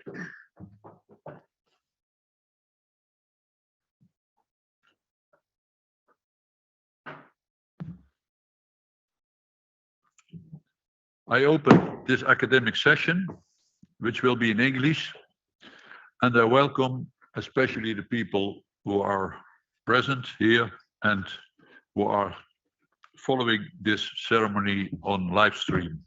I open this academic session, which will be in English, and I welcome especially the people who are present here and who are following this ceremony on live stream.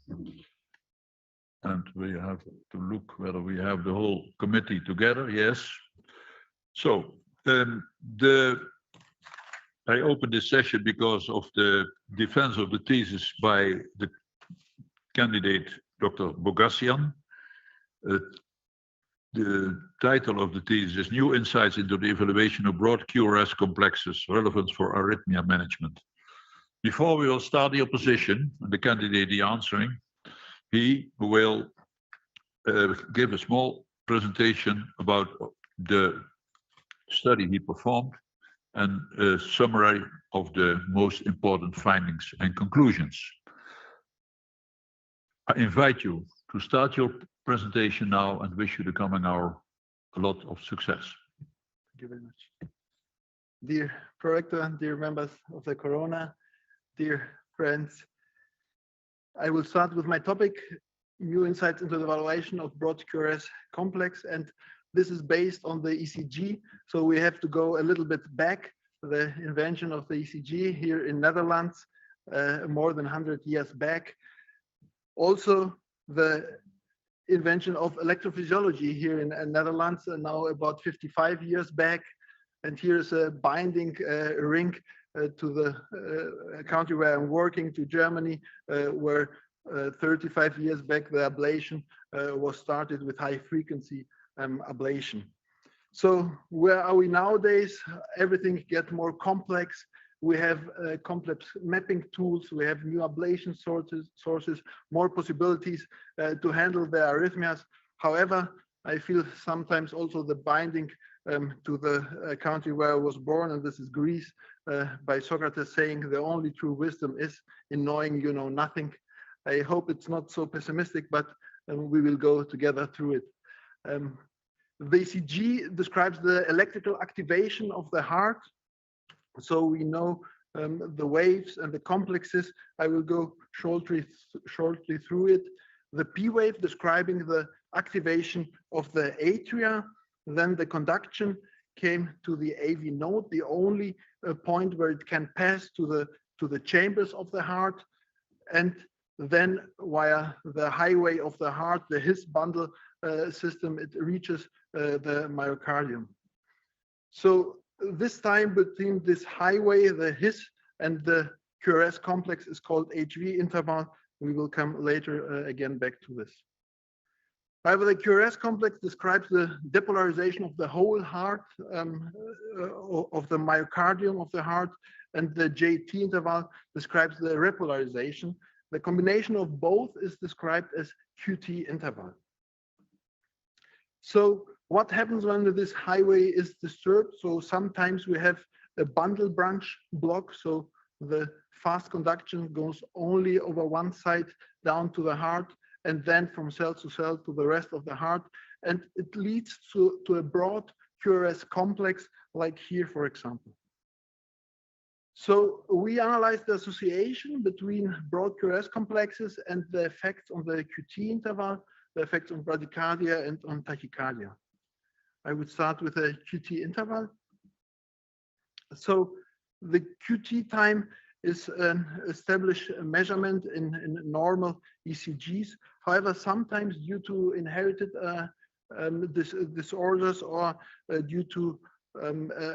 And we have to look whether we have the whole committee together. Yes. So I open this session because of the defense of the thesis by the candidate, Dr. Bogossian. The title of the thesis is New Insights into the Evaluation of Broad QRS Complexes, Relevance for Arrhythmia Management. Before we will start the opposition, and the candidate the answering, he will give a small presentation about the study he performed and a summary of the most important findings and conclusions. I invite you to start your presentation now and wish you the coming hour a lot of success. Thank you very much. Dear Prorector, dear members of the Corona, dear friends, I will start with my topic, New Insights into the Evaluation of Broad QRS Complex, and this is based on the ECG, so we have to go a little bit back. The invention of the ECG here in Netherlands, more than 100 years back. Also, the invention of electrophysiology here in Netherlands, now about 55 years back. And here's a binding ring to the country where I'm working, to Germany, where 35 years back the ablation was started with high frequency ablation. So where are we nowadays? Everything gets more complex. We have complex mapping tools. We have new ablation sources, more possibilities to handle the arrhythmias. However, I feel sometimes also the binding to the country where I was born, and this is Greece, by Socrates saying the only true wisdom is in knowing you know nothing. I hope it's not so pessimistic, but we will go together through it. The ECG describes the electrical activation of the heart. So we know the waves and the complexes. I will go shortly through it. The P wave describing the activation of the atria. Then the conduction came to the AV node, the only point where it can pass to the chambers of the heart. And then via the highway of the heart, the His bundle system, it reaches the myocardium. So this time between this highway, the His, and the QRS complex is called HV interval. We will come later again back to this. However, the QRS complex describes the depolarization of the whole heart, of the myocardium of the heart, and the JT interval describes the repolarization. The combination of both is described as QT interval. So what happens when this highway is disturbed? So sometimes we have a bundle branch block. So the fast conduction goes only over one side down to the heart, and then from cell to cell to the rest of the heart. And it leads to a broad QRS complex, like here, for example. So we analyzed the association between broad QRS complexes and the effects on the QT interval, the effects on bradycardia and on tachycardia. I would start with a QT interval. So the QT time is an established measurement in normal ECGs. However, sometimes due to inherited disorders or due to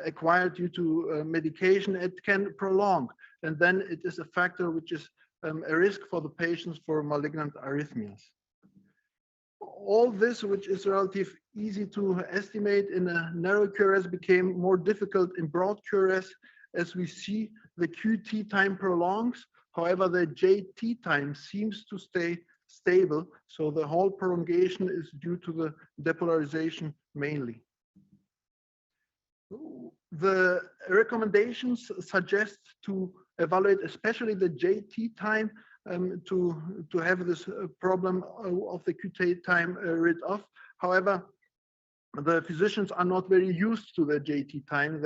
acquired due to medication, it can prolong. And then it is a factor which is a risk for the patients for malignant arrhythmias. All this, which is relatively easy to estimate in a narrow QRS, became more difficult in broad QRS. As we see, the QT time prolongs. However, the JT time seems to stay stable. So the whole prolongation is due to the depolarization mainly. The recommendations suggest to evaluate especially the JT time to have this problem of the QT time rid of. However, the physicians are not very used to the JT time.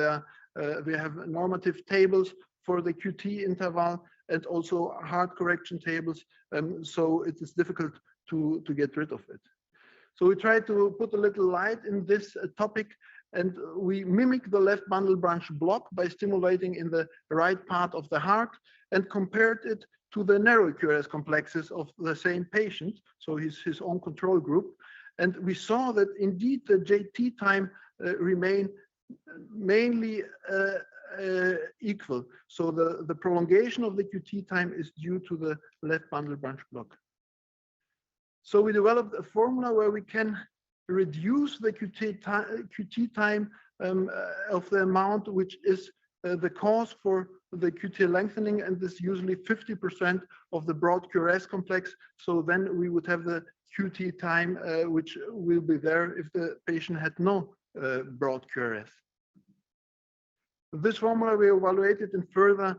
We have normative tables for the QT interval and also hard correction tables, so it is difficult to get rid of it. So we try to put a little light in this topic, and we mimic the left bundle branch block by stimulating in the right part of the heart and compared it to the narrow QRS complexes of the same patient, so his own control group. And we saw that indeed the JT time remain mainly equal. So the prolongation of the QT time is due to the left bundle branch block. So we developed a formula where we can reduce the QT time of the amount which is the cause for the QT lengthening, and this usually 50% of the broad QRS complex. So then we would have the QT time which will be there if the patient had no broad QRS. This formula we evaluated in further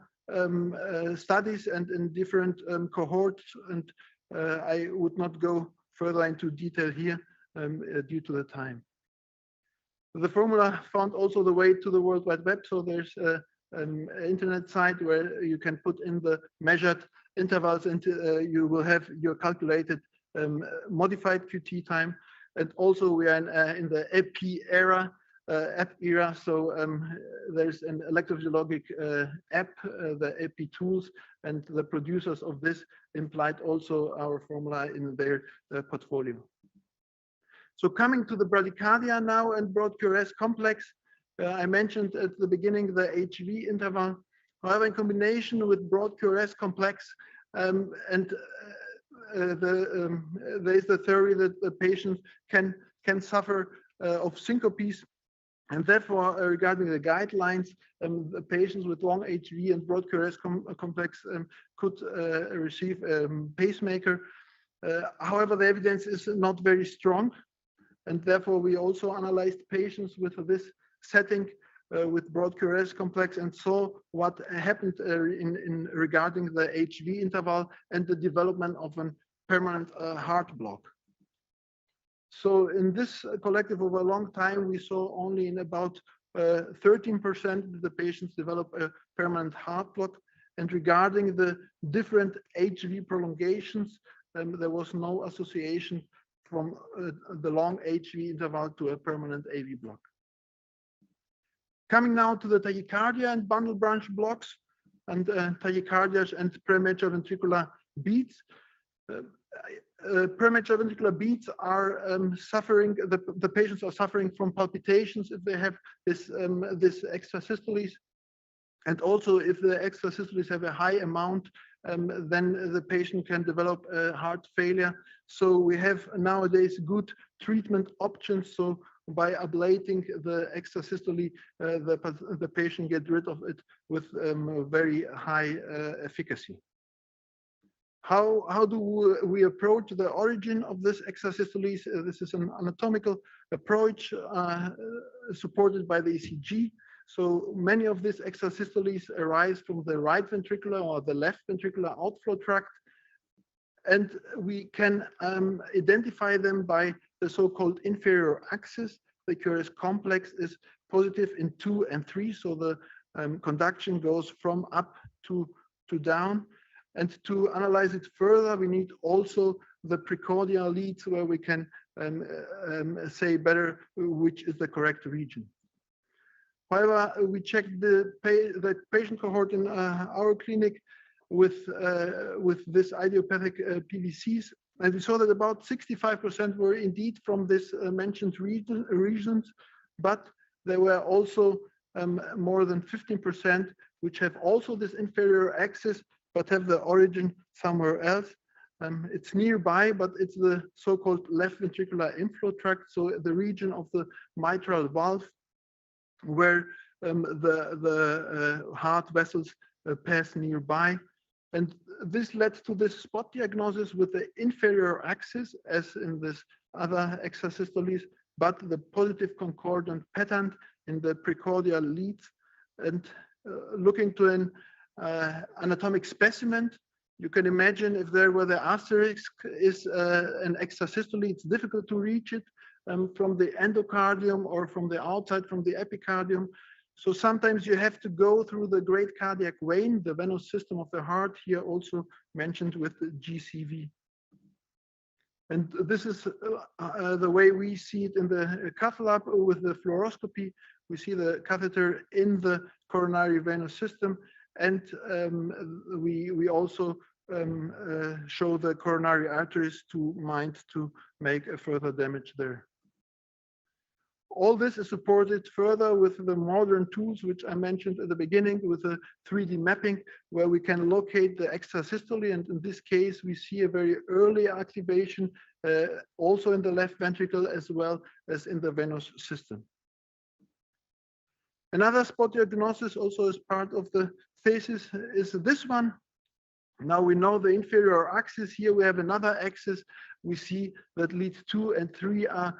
studies and in different cohorts, and I would not go further into detail here due to the time. The formula found also the way to the World Wide Web, so there's an internet site where you can put in the measured intervals and you will have your calculated modified QT time. And also we are in the app era, so there's an electrophysiologic app, the AP tools, and the producers of this implied also our formula in their portfolio. So coming to the bradycardia now and broad QRS complex, I mentioned at the beginning the HV interval. However, in combination with broad QRS complex there is the theory that the patient can suffer of syncopes, and therefore regarding the guidelines, the patients with long HV and broad QRS complex could receive pacemaker. However, the evidence is not very strong, and therefore we also analyzed patients with this setting with broad QRS complex and saw what happened in regarding the HV interval and the development of a permanent heart block. So in this collective over a long time, we saw only in about 13% of the patients develop a permanent heart block. And regarding the different HV prolongations, there was no association from the long HV interval to a permanent AV block. Coming now to the tachycardia and bundle branch blocks and tachycardias and premature ventricular beats. Premature ventricular beats are suffering, the patients are suffering from palpitations if they have this extrasystoles. And also if the extrasystoles have a high amount, then the patient can develop heart failure. So we have nowadays good treatment options. So by ablating the extrasystole, the patient gets rid of it with very high efficacy. How do we approach the origin of this extrasystoles? This is an anatomical approach supported by the ECG. So many of these extrasystoles arise from the right ventricular or the left ventricular outflow tract. And we can identify them by the so-called inferior axis. The QRS complex is positive in 2 and 3. So the conduction goes from up to down. And to analyze it further, we need also the precordial leads where we can say better which is the correct region. However, we checked the patient cohort in our clinic with this idiopathic PVCs, and we saw that about 65% were indeed from this mentioned regions, but there were also more than 15% which have also this inferior axis, but have the origin somewhere else. It's nearby, but it's the so-called left ventricular inflow tract, so the region of the mitral valve where the heart vessels pass nearby. And this led to this spot diagnosis with the inferior axis, as in this other extrasystoles, but the positive concordant pattern in the precordial leads. And looking to an anatomic specimen, You can imagine if there were the asterisk is an extrasystole, it's difficult to reach it from the endocardium or from the outside, from the epicardium. So sometimes you have to go through the great cardiac vein, the venous system of the heart, here also mentioned with the GCV. And this is the way we see it in the cath lab with the fluoroscopy. We see the catheter in the coronary venous system, and we also show the coronary arteries to mind to make a further damage there. All this is supported further with the modern tools, which I mentioned at the beginning, with the 3D mapping, where we can locate the extrasystole. And in this case, we see a very early activation, also in the left ventricle, as well as in the venous system. Another spot diagnosis, also as part of the thesis, is this one. Now we know the inferior axis. Here we have another axis. We see that lead 2 and 3 are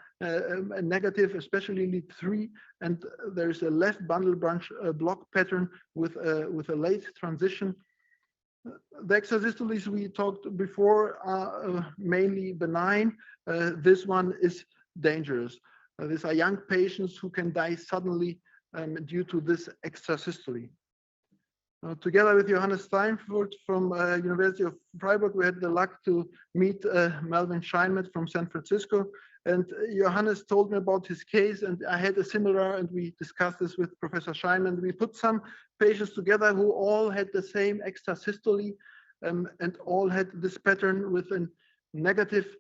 negative, especially lead 3, and there's a left bundle branch block pattern with a late transition. The extrasystoles we talked before are mainly benign. This one is dangerous. These are young patients who can die suddenly due to this extrasystole. Together with Johannes Steinfurt from University of Freiburg, we had the luck to meet Melvin Scheinmet from San Francisco. And Johannes told me about his case, and I had a similar, and we discussed this with Professor Scheinmet. We put some patients together who all had the same extrasystole and all had this pattern with a negative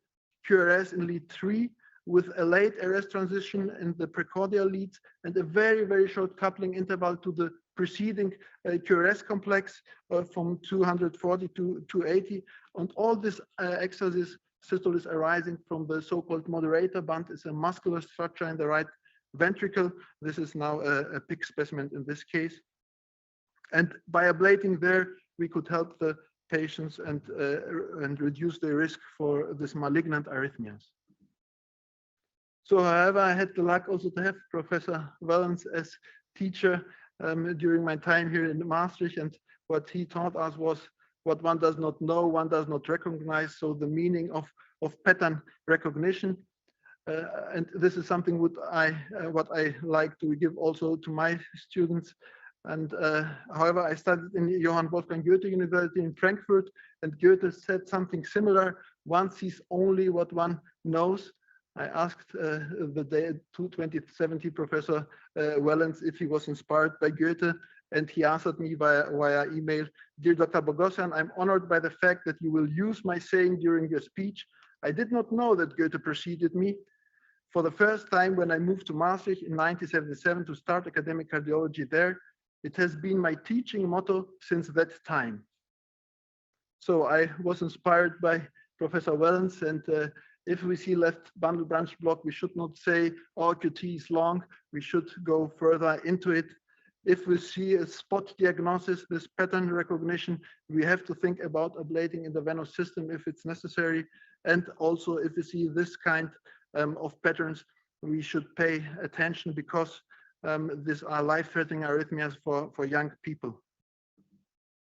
QRS in lead 3, with a late arrest transition in the precordial leads, and a very, very short coupling interval to the preceding QRS complex from 240 to 280. And all this extrasystole is arising from the so-called moderator band. It's a muscular structure in the right ventricle. This is now a pig specimen in this case. And by ablating there, we could help the patients and reduce the risk for this malignant arrhythmias. So, however, I had the luck also to have Professor Wellens as teacher during my time here in Maastricht, and what he taught us was what one does not know, one does not recognize. So the meaning of pattern recognition, and this is something what I like to give also to my students. And however, I studied in Johann Wolfgang Goethe University in Frankfurt, and Goethe said something similar: one sees only what one knows. I asked the day 2070 Professor Wellens if he was inspired by Goethe, and he answered me via email: "Dear Dr. Bogossian, I'm honored by the fact that you will use my saying during your speech. I did not know that Goethe preceded me. For the first time when I moved to Maastricht in 1977 to start academic cardiology there, it has been my teaching motto since that time." So I was inspired by Professor Wellens, and if we see left bundle branch block, we should not say, oh, QT is long. We should go further into it. If we see a spot diagnosis, this pattern recognition, we have to think about ablating in the venous system if it's necessary. And also, if we see this kind of patterns, we should pay attention, because these are life-threatening arrhythmias for young people.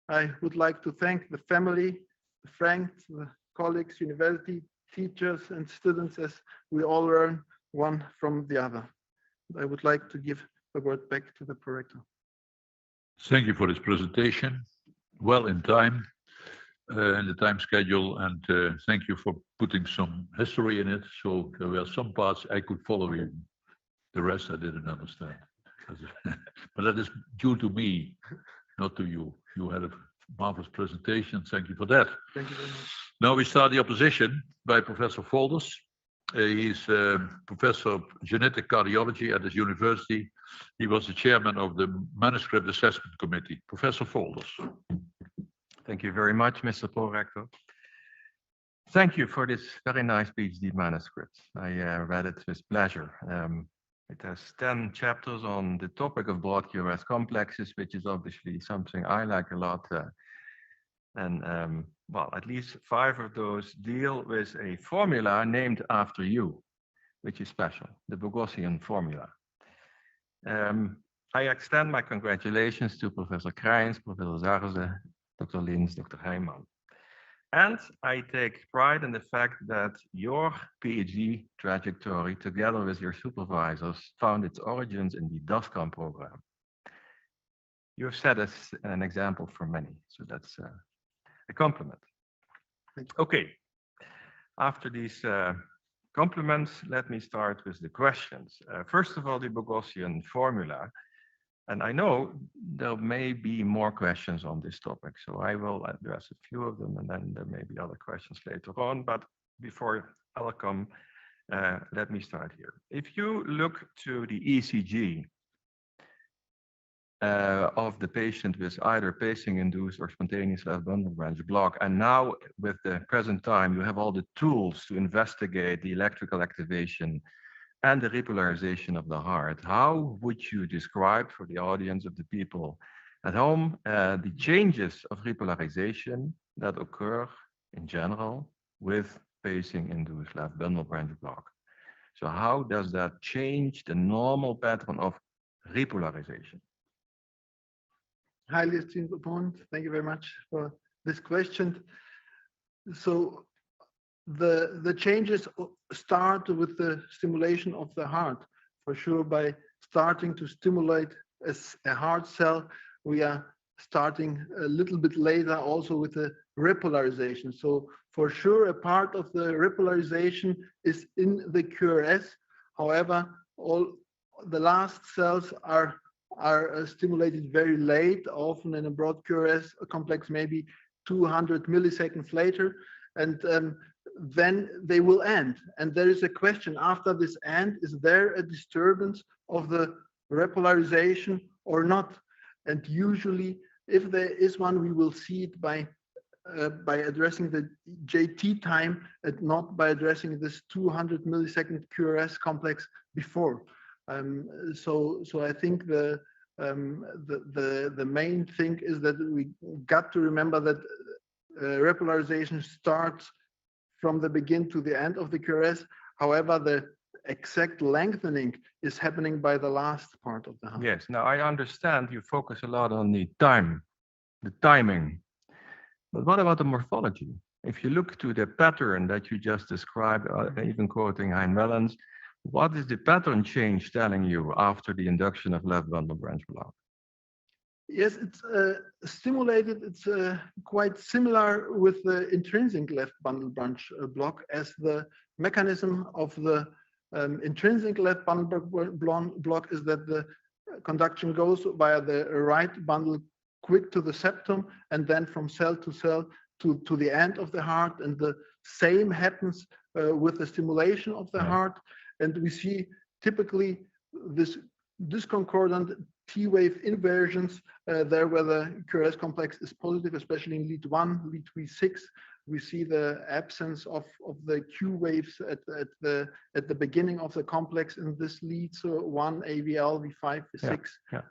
I would like to thank the family, the friends, the colleagues, university, teachers and students, as we all learn one from the other. I would like to give the word back to the prorector. Thank you for this presentation. Well in time, in the time schedule, and thank you for putting some history in it. So there were some parts I could follow you. The rest I didn't understand. But that is due to me, not to you. You had a marvelous presentation. Thank you for that. Thank you very much. Now we start the opposition by Professor Faldos. He's professor of genetic cardiology at his university. He was the chairman of the Manuscript Assessment Committee. Professor Faldos. Thank you very much, Mr. Prorector. Thank you for this very nice PhD manuscript. I read it with pleasure. It has 10 chapters on the topic of broad QRS complexes, which is obviously something I like a lot. Well, at least 5 of those deal with a formula named after you, which is special, the Bogossian formula. I extend my congratulations to Professor Krijns, Professor Zarze, Dr. Lins, Dr. Heijman. And I take pride in the fact that your PhD trajectory, together with your supervisors, found its origins in the DASCOM program. You have set us an example for many, so that's a compliment. Okay, after these compliments, let me start with the questions. First of all, the Bogossian formula. And I know there may be more questions on this topic, so I will address a few of them, and then there may be other questions later on. But before I'll come, let me start here. If you look to the ECG of the patient with either pacing-induced or spontaneous left bundle branch block, and now with the present time, you have all the tools to investigate the electrical activation and the repolarization of the heart. How would you describe for the audience of the people at home the changes of repolarization that occur in general with pacing-induced left bundle branch block? So how does that change the normal pattern of repolarization? Highly esteemed opponent, thank you very much for this question. So the changes start with the stimulation of the heart, for sure. By starting to stimulate a heart cell, we are starting a little bit later also with the repolarization. So for sure, a part of the repolarization is in the QRS. However, all the last cells are stimulated very late, often in a broad QRS complex, maybe 200 milliseconds later, and then they will end. And there is a question after this end: is there a disturbance of the repolarization or not? And usually, if there is one, we will see it by addressing the JT time and not by addressing this 200 millisecond QRS complex before. So I think the main thing is that we got to remember that repolarization starts from the beginning to the end of the QRS. However, the exact lengthening is happening by the last part of the heart. Yes, now I understand you focus a lot on the timing. But what about the morphology? If you look to the pattern that you just described, even quoting Hein Wellens, what is the pattern change telling you after the induction of left bundle branch block? Yes, it's stimulated. It's quite similar with the intrinsic left bundle branch block, as the mechanism of the intrinsic left bundle block is that the conduction goes via the right bundle quick to the septum, and then from cell to cell to the end of the heart. And the same happens with the stimulation of the heart. And we see typically this discordant T-wave inversions there where the QRS complex is positive, especially in lead 1, lead V6. We see the absence of the Q waves at the beginning of the complex in this lead. So 1, AVL, V5, V6.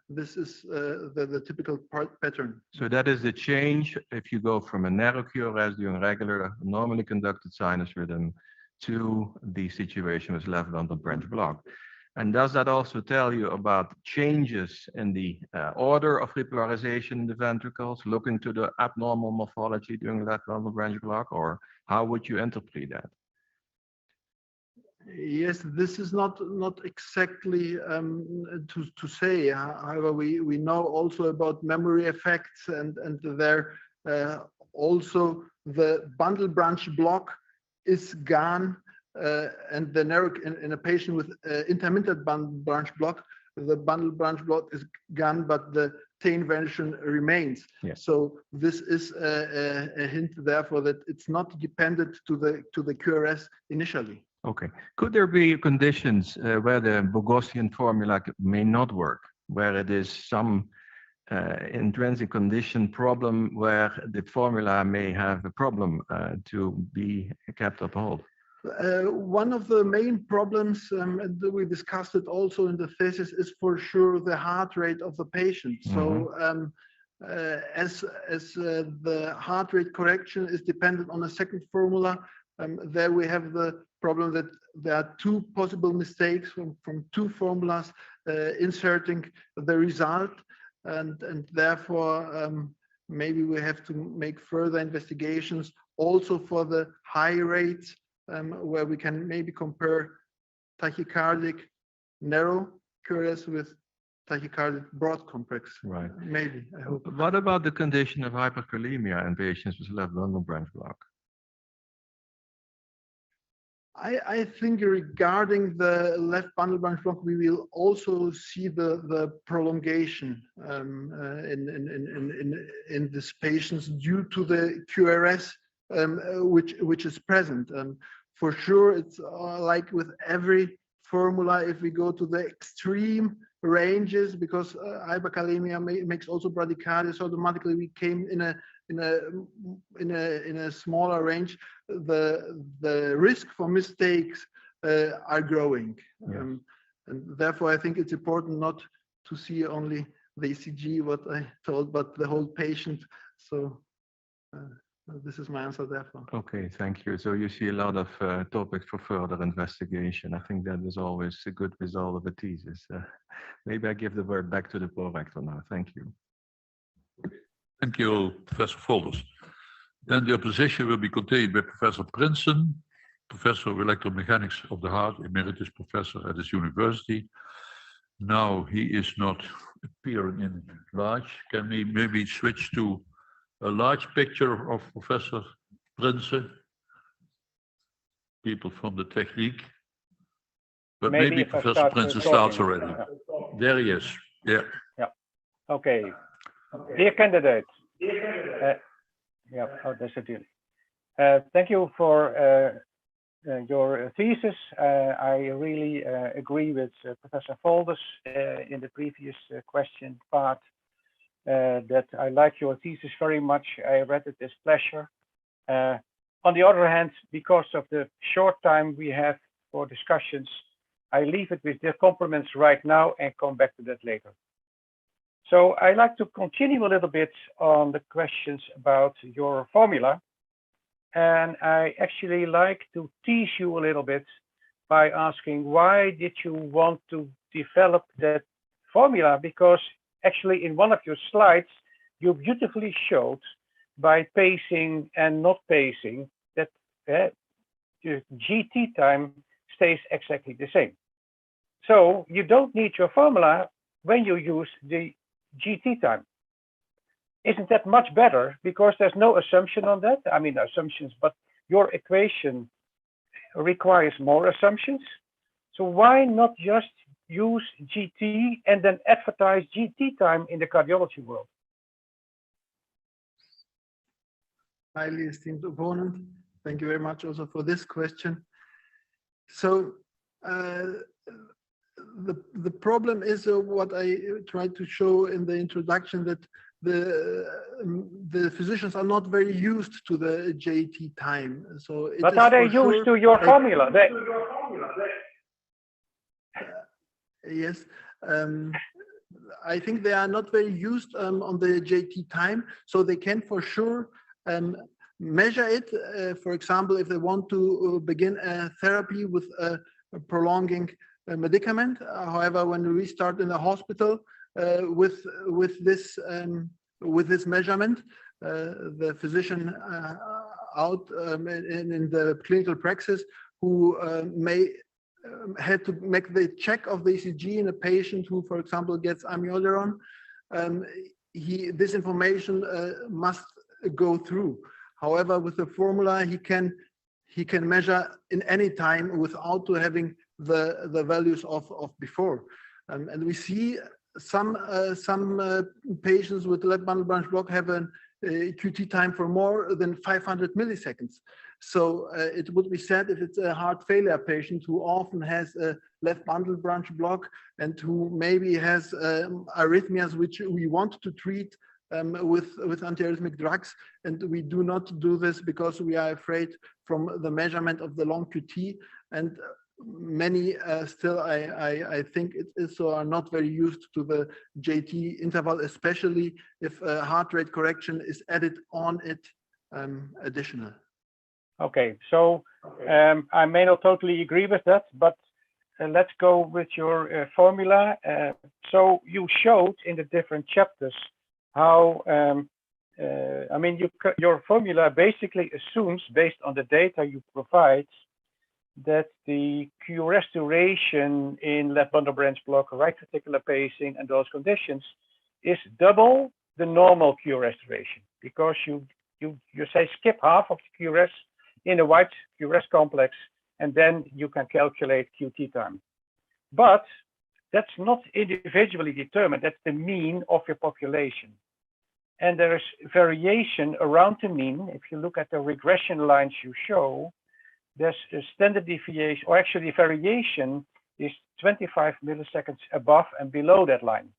This is the typical pattern. So that is the change if you go from a narrow QRS doing regular, normally conducted sinus rhythm to the situation with left bundle branch block. And does that also tell you about changes in the order of repolarization in the ventricles, looking to the abnormal morphology during left bundle branch block, or how would you interpret that? Yes, this is not exactly to say. However, we know also about memory effects, and there also the bundle branch block is gone. And the narrow in a patient with intermittent bundle branch block, the bundle branch block is gone, but the T inversion remains. Yes. So this is a hint, therefore, that it's not dependent to the QRS initially. Okay. Could there be conditions where the Bogossian formula may not work, where it is some intrinsic condition problem where the formula may have a problem to be kept uphold? One of the main problems, and we discussed it also in the thesis, is for sure the heart rate of the patient. So as the heart rate correction is dependent on a second formula, there we have the problem that there are two possible mistakes from two formulas inserting the result, and therefore maybe we have to make further investigations also for the high rates, where we can maybe compare tachycardic narrow QRS with tachycardic broad complex. Right. Maybe, I hope. What about the condition of hyperkalemia in patients with left bundle branch block? I think regarding the left bundle branch block, we will also see the prolongation in these patients due to the QRS, which is present. For sure, it's like with every formula, if we go to the extreme ranges, because hyperkalemia makes also bradycardia, so automatically we came in a smaller range. The risk for mistakes are growing, and therefore I think it's important not to see only the ECG, what I told, but the whole patient. So this is my answer, therefore. Okay, thank you. So you see a lot of topics for further investigation. I think that is always a good result of a thesis. Maybe I give the word back to the prorector now. Thank you. Thank you, Professor Faldos. Then the opposition will be contained by Professor Princeton, Professor of Electromechanics of the Heart, Emeritus Professor at his university. Now he is not appearing in large. Can we maybe switch to a large picture of Professor Princeton? People from the technique. But maybe Professor Princeton starts already. There he is. Yeah. Yeah. Okay. Dear candidate. Yeah. Oh, that's a deal. Thank you for your thesis. I really agree with Professor Faldos in the previous question part. That I like your thesis very much. I read it with pleasure. On the other hand, because of the short time we have for discussions, I leave it with their compliments right now and come back to that later. So I like to continue a little bit on the questions about your formula. And I actually like to tease you a little bit by asking, why did you want to develop that formula? Because actually in one of your slides, you beautifully showed by pacing and not pacing that the GT time stays exactly the same. So you don't need your formula when you use the GT time. Isn't that much better? Because there's no assumption on that. I mean, assumptions, but your equation requires more assumptions. So why not just use GT and then advertise GT time in the cardiology world? Highly esteemed opponent, thank you very much also for this question. So the problem is what I tried to show in the introduction, that the physicians are not very used to the JT time. So but are they used to your formula? Yes, I think they are not very used on the JT time, so they can for sure measure it. For example, if they want to begin a therapy with a prolonging medicament. However, when we start in the hospital with this measurement, the physician out in the clinical praxis who may had to make the check of the ECG in a patient who, for example, gets amiodarone, this information must go through. However, with the formula, he can measure in any time without having the values of before, and we see some patients with left bundle branch block have an QT time for more than 500 milliseconds. So it would be said if it's a heart failure patient who often has a left bundle branch block and who maybe has arrhythmias which we want to treat with antiarrhythmic drugs, and we do not do this because we are afraid from the measurement of the long QT, and many still I think it is so are not very used to the JT interval, especially if heart rate correction is added on it additional. Okay, so I may not totally agree with that, but let's go with your formula. So you showed in the different chapters how I mean, your formula basically assumes, based on the data you provide, that the QRS duration in left bundle branch block, right ventricular pacing, and those conditions is double the normal QRS duration, because you say skip half of the QRS in a wide QRS complex, and then you can calculate QT time. But that's not individually determined. That's the mean of your population. And there is variation around the mean. If you look at the regression lines you show, there's a standard deviation, or actually variation is 25 milliseconds above and below that line.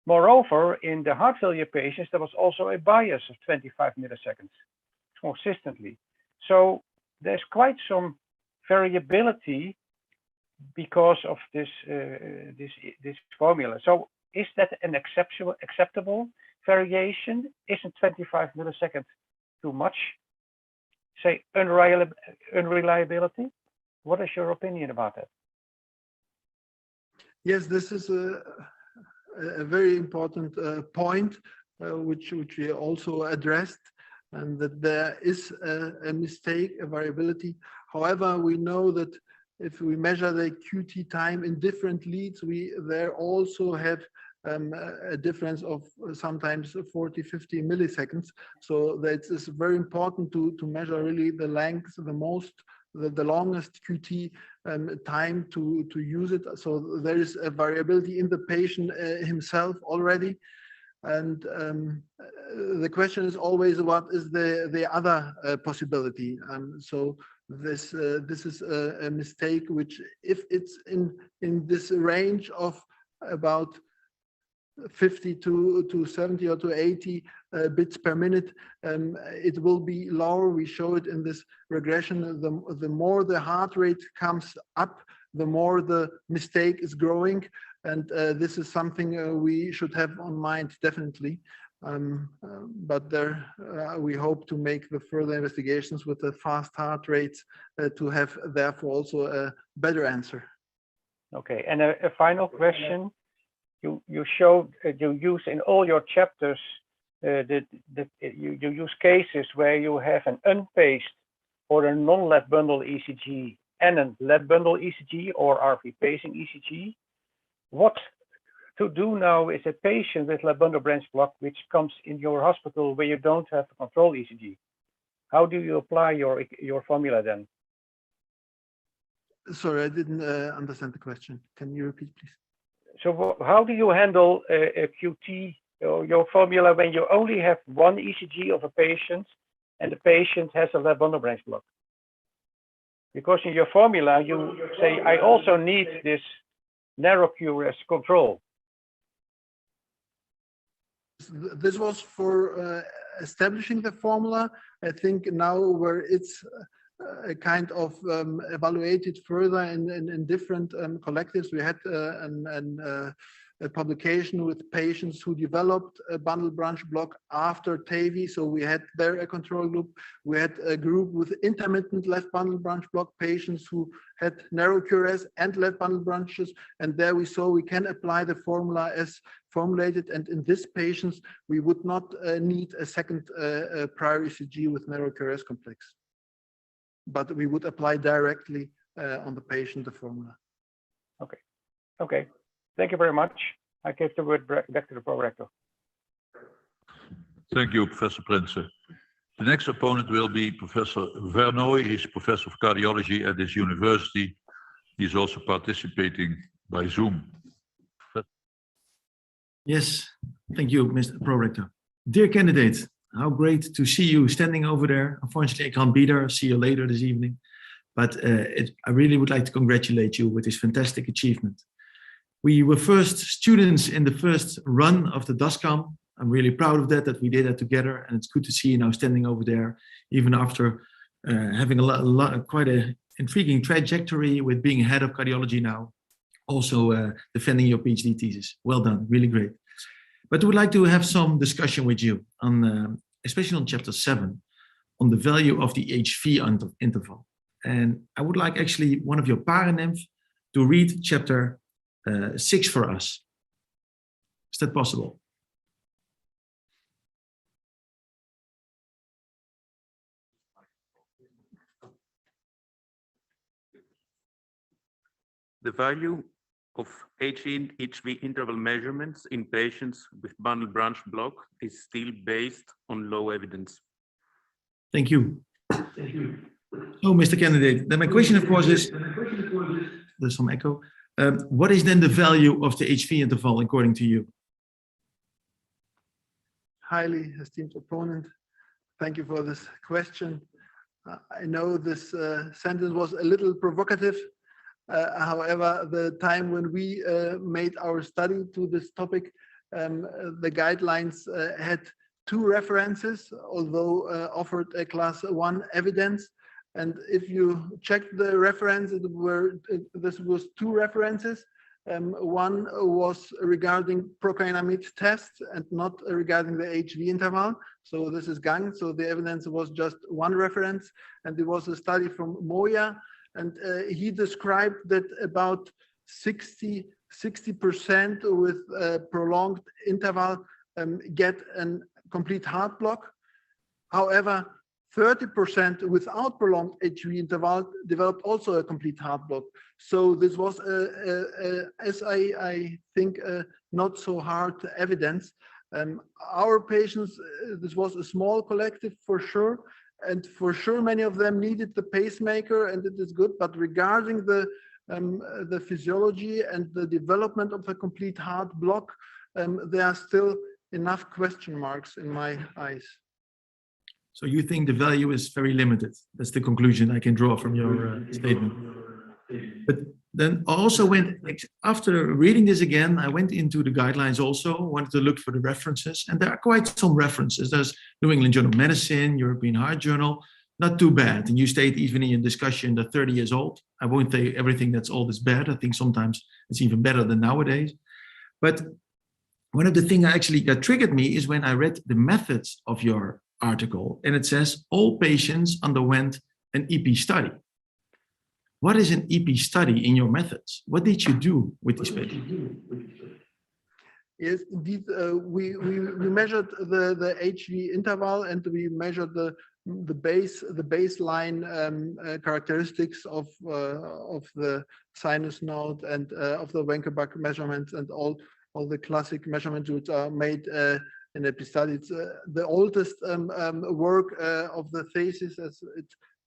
Moreover, in the heart failure patients, there was also a bias of 25 milliseconds consistently. So there's quite some variability because of this formula. So is that an acceptable variation? Isn't 25 milliseconds too much? Say unreliability? What is your opinion about that? Yes, this is a very important point, which we also addressed, and that there is a mistake, a variability. However, we know that if we measure the QT time in different leads, we there also have a difference of sometimes 40, 50 milliseconds. So that is very important to measure really the length, the longest QT time to use it. So there is a variability in the patient himself already. And the question is always, what is the other possibility? So this is a mistake which, if it's in this range of about 50 to 70 or to 80 bits per minute, it will be lower. We show it in this regression. The more the heart rate comes up, the more the mistake is growing. And this is something we should have on mind, definitely. But there, we hope to make the further investigations with the fast heart rates to have therefore also a better answer. Okay, and a final question. You showed, you use in all your chapters, you use cases where you have an unpaced or a non-left bundle ECG and a left bundle ECG or RV pacing ECG. What to do now is a patient with left bundle branch block which comes in your hospital where you don't have a control ECG. How do you apply your formula then? Sorry, I didn't understand the question. Can you repeat, please? So how do you handle a QT or your formula when you only have one ECG of a patient and the patient has a left bundle branch block? Because in your formula, you say, I also need this narrow QRS control. This was for establishing the formula. I think now where it's kind of evaluated further in different collectives. We had a publication with patients who developed a bundle branch block after TAVI. So we had there a control group. We had a group with intermittent left bundle branch block patients who had narrow QRS and left bundle branches. And there we saw we can apply the formula as formulated. And in these patients, we would not need a second prior ECG with narrow QRS complex, but we would apply directly on the patient the formula. Okay. Okay. Thank you very much. I give the word back to the Prof. Thank you, Professor Prince. The next opponent will be Professor Vernoy. He's professor of cardiology at this university. He's also participating by Zoom. Yes, thank you, Mr. Prorector. Dear candidate, how great to see you standing over there. Unfortunately, I can't be there. See you later this evening. But I really would like to congratulate you with this fantastic achievement. We were first students in the first run of the DASCAM. I'm really proud of that we did that together. And it's good to see you now standing over there, even after having quite an intriguing trajectory with being head of cardiology now. Also defending your PhD thesis. Well done, really great. But I would like to have some discussion with you on, especially on chapter 7, on the value of the HV interval. And I would like actually one of your paranymph to read chapter 6 for us. Is that possible? the value of HV interval measurements in patients with bundle branch block is still based on low evidence. Thank you. So, Mr. Candidate, then my question, of course, is, there's some echo. What is then the value of the HV interval according to you? Highly esteemed opponent, thank you for this question. I know this sentence was a little provocative. However, the time when we made our study to this topic, the guidelines had two references, although offered a class 1 evidence. And if you check the reference, this was two references. One was regarding prokinamide test and not regarding the HV interval. So this is Gang. So the evidence was just one reference. And it was a study from Moya. And he described that about 60% with a prolonged interval get a complete heart block. However, 30% without prolonged HV interval developed also a complete heart block. So this was, as I think, not so hard evidence. Our patients, this was a small collective for sure, and for sure many of them needed the pacemaker, and it is good. But regarding the physiology and the development of a complete heart block, there are still enough question marks in my eyes. So you think the value is very limited? That's the conclusion I can draw from your statement. But then also after reading this again, I went into the guidelines also, wanted to look for the references, and there are quite some references. There's New England Journal of Medicine, European Heart Journal, not too bad. And you state even in your discussion that 30 years old. I won't say everything that's old is bad. I think sometimes it's even better than nowadays. But one of the things that triggered me is when I read the methods of your article, and it says all patients underwent an EP study. What is an EP study in your methods? What did you do with these patients? Yes, indeed, we measured the HV interval, and we measured the baseline characteristics of the sinus node and of the Wenckebach measurements and all the classic measurements which are made in EP study. It's the oldest work of the thesis, as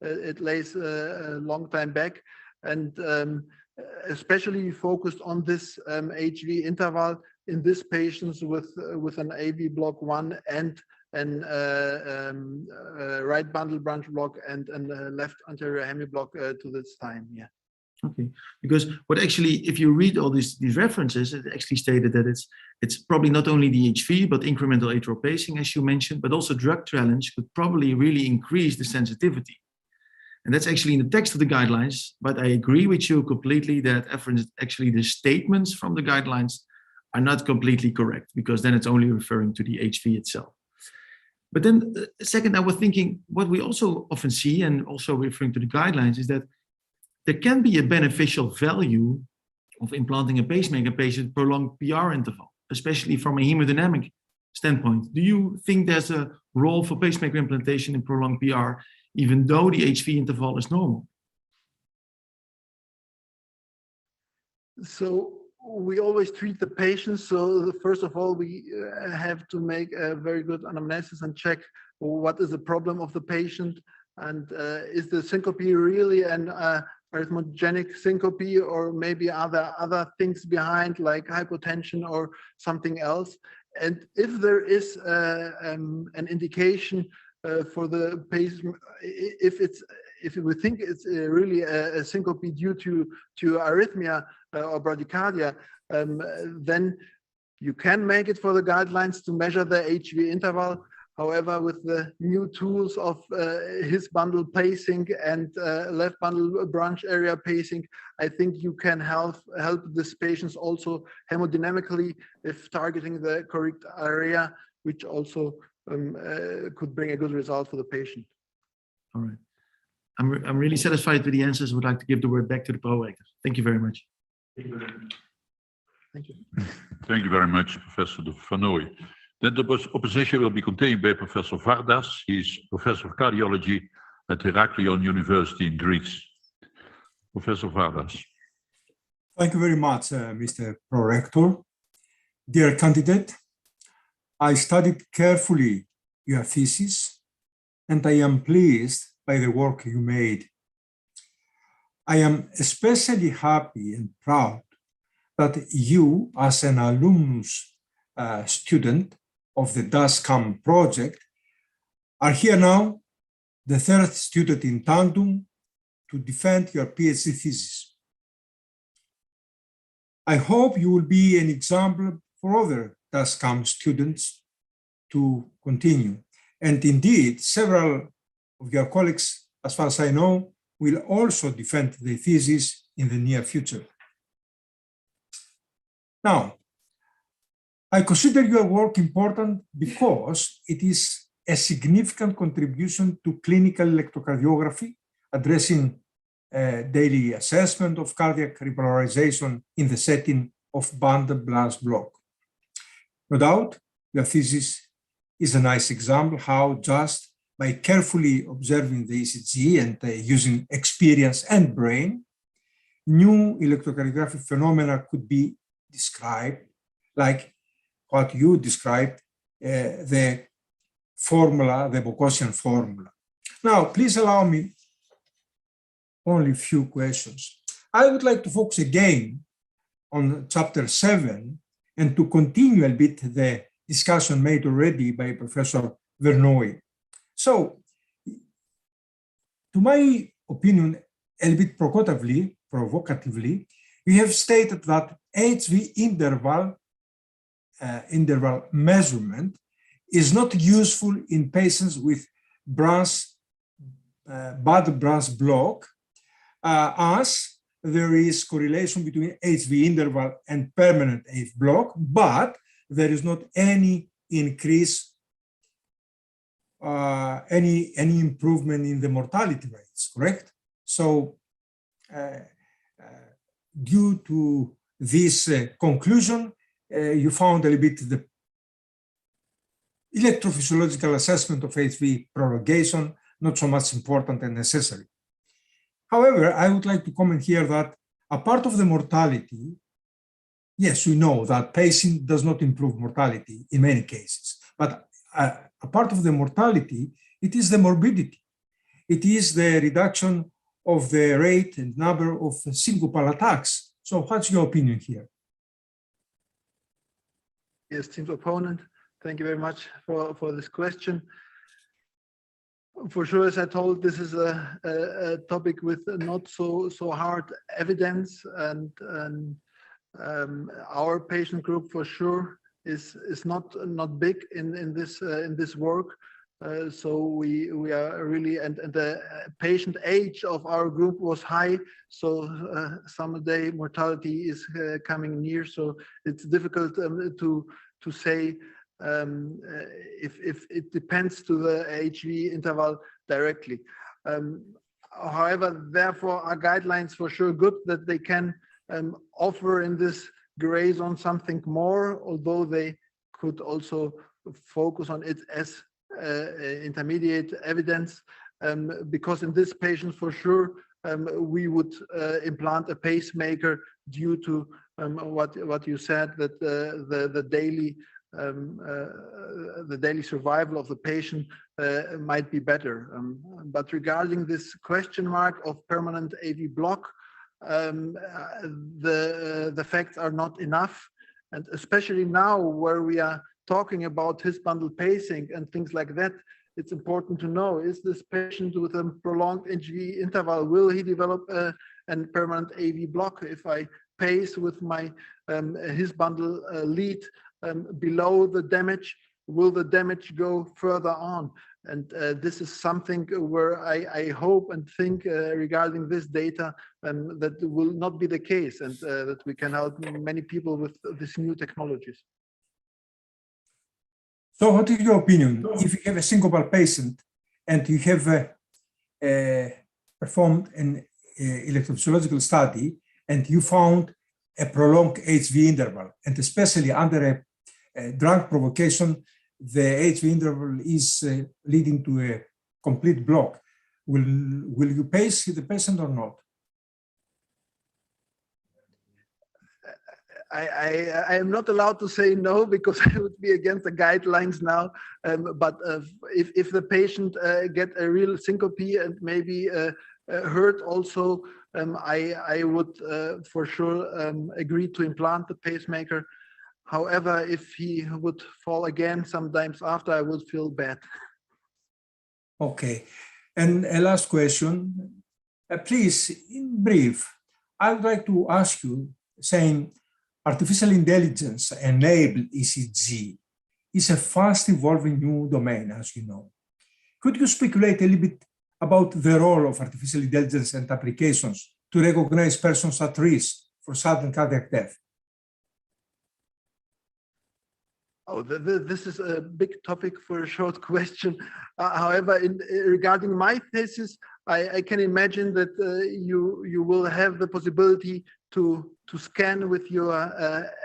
it lays a long time back, and especially focused on this HV interval in these patients with an AV block 1 and an right bundle branch block and a left anterior hemi block to this time. Yeah. Okay, because what actually, if you read all these references, it actually stated that it's probably not only the HV, but incremental atrial pacing, as you mentioned, but also drug challenge could probably really increase the sensitivity. And that's actually in the text of the guidelines, but I agree with you completely that actually the statements from the guidelines are not completely correct, because then it's only referring to the HV itself. But then second, I was thinking what we also often see, and also referring to the guidelines, is that there can be a beneficial value of implanting a pacemaker patient with prolonged PR interval, especially from a hemodynamic standpoint. Do you think there's a role for pacemaker implantation in prolonged PR, even though the HV interval is normal? So we always treat the patients. So first of all, we have to make a very good anamnesis and check what is the problem of the patient, and is the syncope really an arrhythmogenic syncope, or maybe other things behind, like hypotension or something else. And if there is an indication for the patient, if we think it's really a syncope due to arrhythmia or bradycardia, then you can make it for the guidelines to measure the HV interval. However, with the new tools of his bundle pacing and left bundle branch area pacing, I think you can help these patients also hemodynamically if targeting the correct area, which also could bring a good result for the patient. All right. I'm really satisfied with the answers. I would like to give the word back to the prorector. Thank you very much. Thank you. Thank you very much, Professor Vernoy. Then the opposition will be contained by Professor Vardas. He's Professor of Cardiology at Heraklion University in Greece. Professor Vardas. Thank you very much, Mr. Prorector. Dear candidate, I studied carefully your thesis, and I am pleased by the work you made. I am especially happy and proud that you, as an alumnus student of the DASCAM project, are here now, the third student in tandem, to defend your PhD thesis. I hope you will be an example for other DASCAM students to continue. And indeed, several of your colleagues, as far as I know, will also defend the thesis in the near future. Now, I consider your work important because it is a significant contribution to clinical electrocardiography, addressing daily assessment of cardiac repolarization in the setting of bundle branch block. No doubt, your thesis is a nice example how just by carefully observing the ECG and using experience and brain, new electrocardiographic phenomena could be described, like what you described, the formula, the Bogossian formula. Now, please allow me only a few questions. I would like to focus again on chapter 7 and to continue a bit the discussion made already by Professor Vernoy. So, to my opinion, a little bit provocatively, we have stated that HV interval measurement is not useful in patients with bad branch block, as there is correlation between HV interval and permanent AF block, but there is not any increase, any improvement in the mortality rates, correct? So, due to this conclusion, you found a little bit the electrophysiological assessment of HV prolongation not so much important and necessary. However, I would like to comment here that a part of the mortality, yes, we know that pacing does not improve mortality in many cases, but a part of the mortality, it is the morbidity. It is the reduction of the rate and number of syncopal attacks. So what's your opinion here? Yes, esteemed opponent, thank you very much for this question. For sure, as I told, this is a topic with not so hard evidence, and our patient group for sure is not big in this work. So we are really, and the patient age of our group was high, so someday mortality is coming near. So it's difficult to say if it depends to the HV interval directly. However, therefore, our guidelines for sure good that they can offer in this gray zone something more, although they could also focus on it as intermediate evidence, because in this patient for sure we would implant a pacemaker due to what you said, that the daily survival of the patient might be better. But regarding this question mark of permanent AV block, the facts are not enough, and especially now where we are talking about his bundle pacing and things like that, it's important to know, is this patient with a prolonged HV interval, will he develop a permanent AV block? If I pace with my his bundle lead below the damage, will the damage go further on? And this is something where I hope and think regarding this data that will not be the case, and that we can help many people with these new technologies. So what is your opinion? If you have a syncopal patient and you have performed an electrophysiological study and you found a prolonged HV interval, and especially under a drug provocation, the HV interval is leading to a complete block, will you pace the patient or not? I am not allowed to say no because I would be against the guidelines now. But if the patient get a real syncope and maybe hurt also, I would for sure agree to implant the pacemaker. However, if he would fall again sometimes after, I would feel bad. Okay. And a last question. Please, in brief, I would like to ask you, saying artificial intelligence enabled ECG is a fast evolving new domain, as you know. Could you speculate a little bit about the role of artificial intelligence and applications to recognize persons at risk for sudden cardiac death? Oh, this is a big topic for a short question. However, regarding my thesis, I can imagine that you will have the possibility to scan with your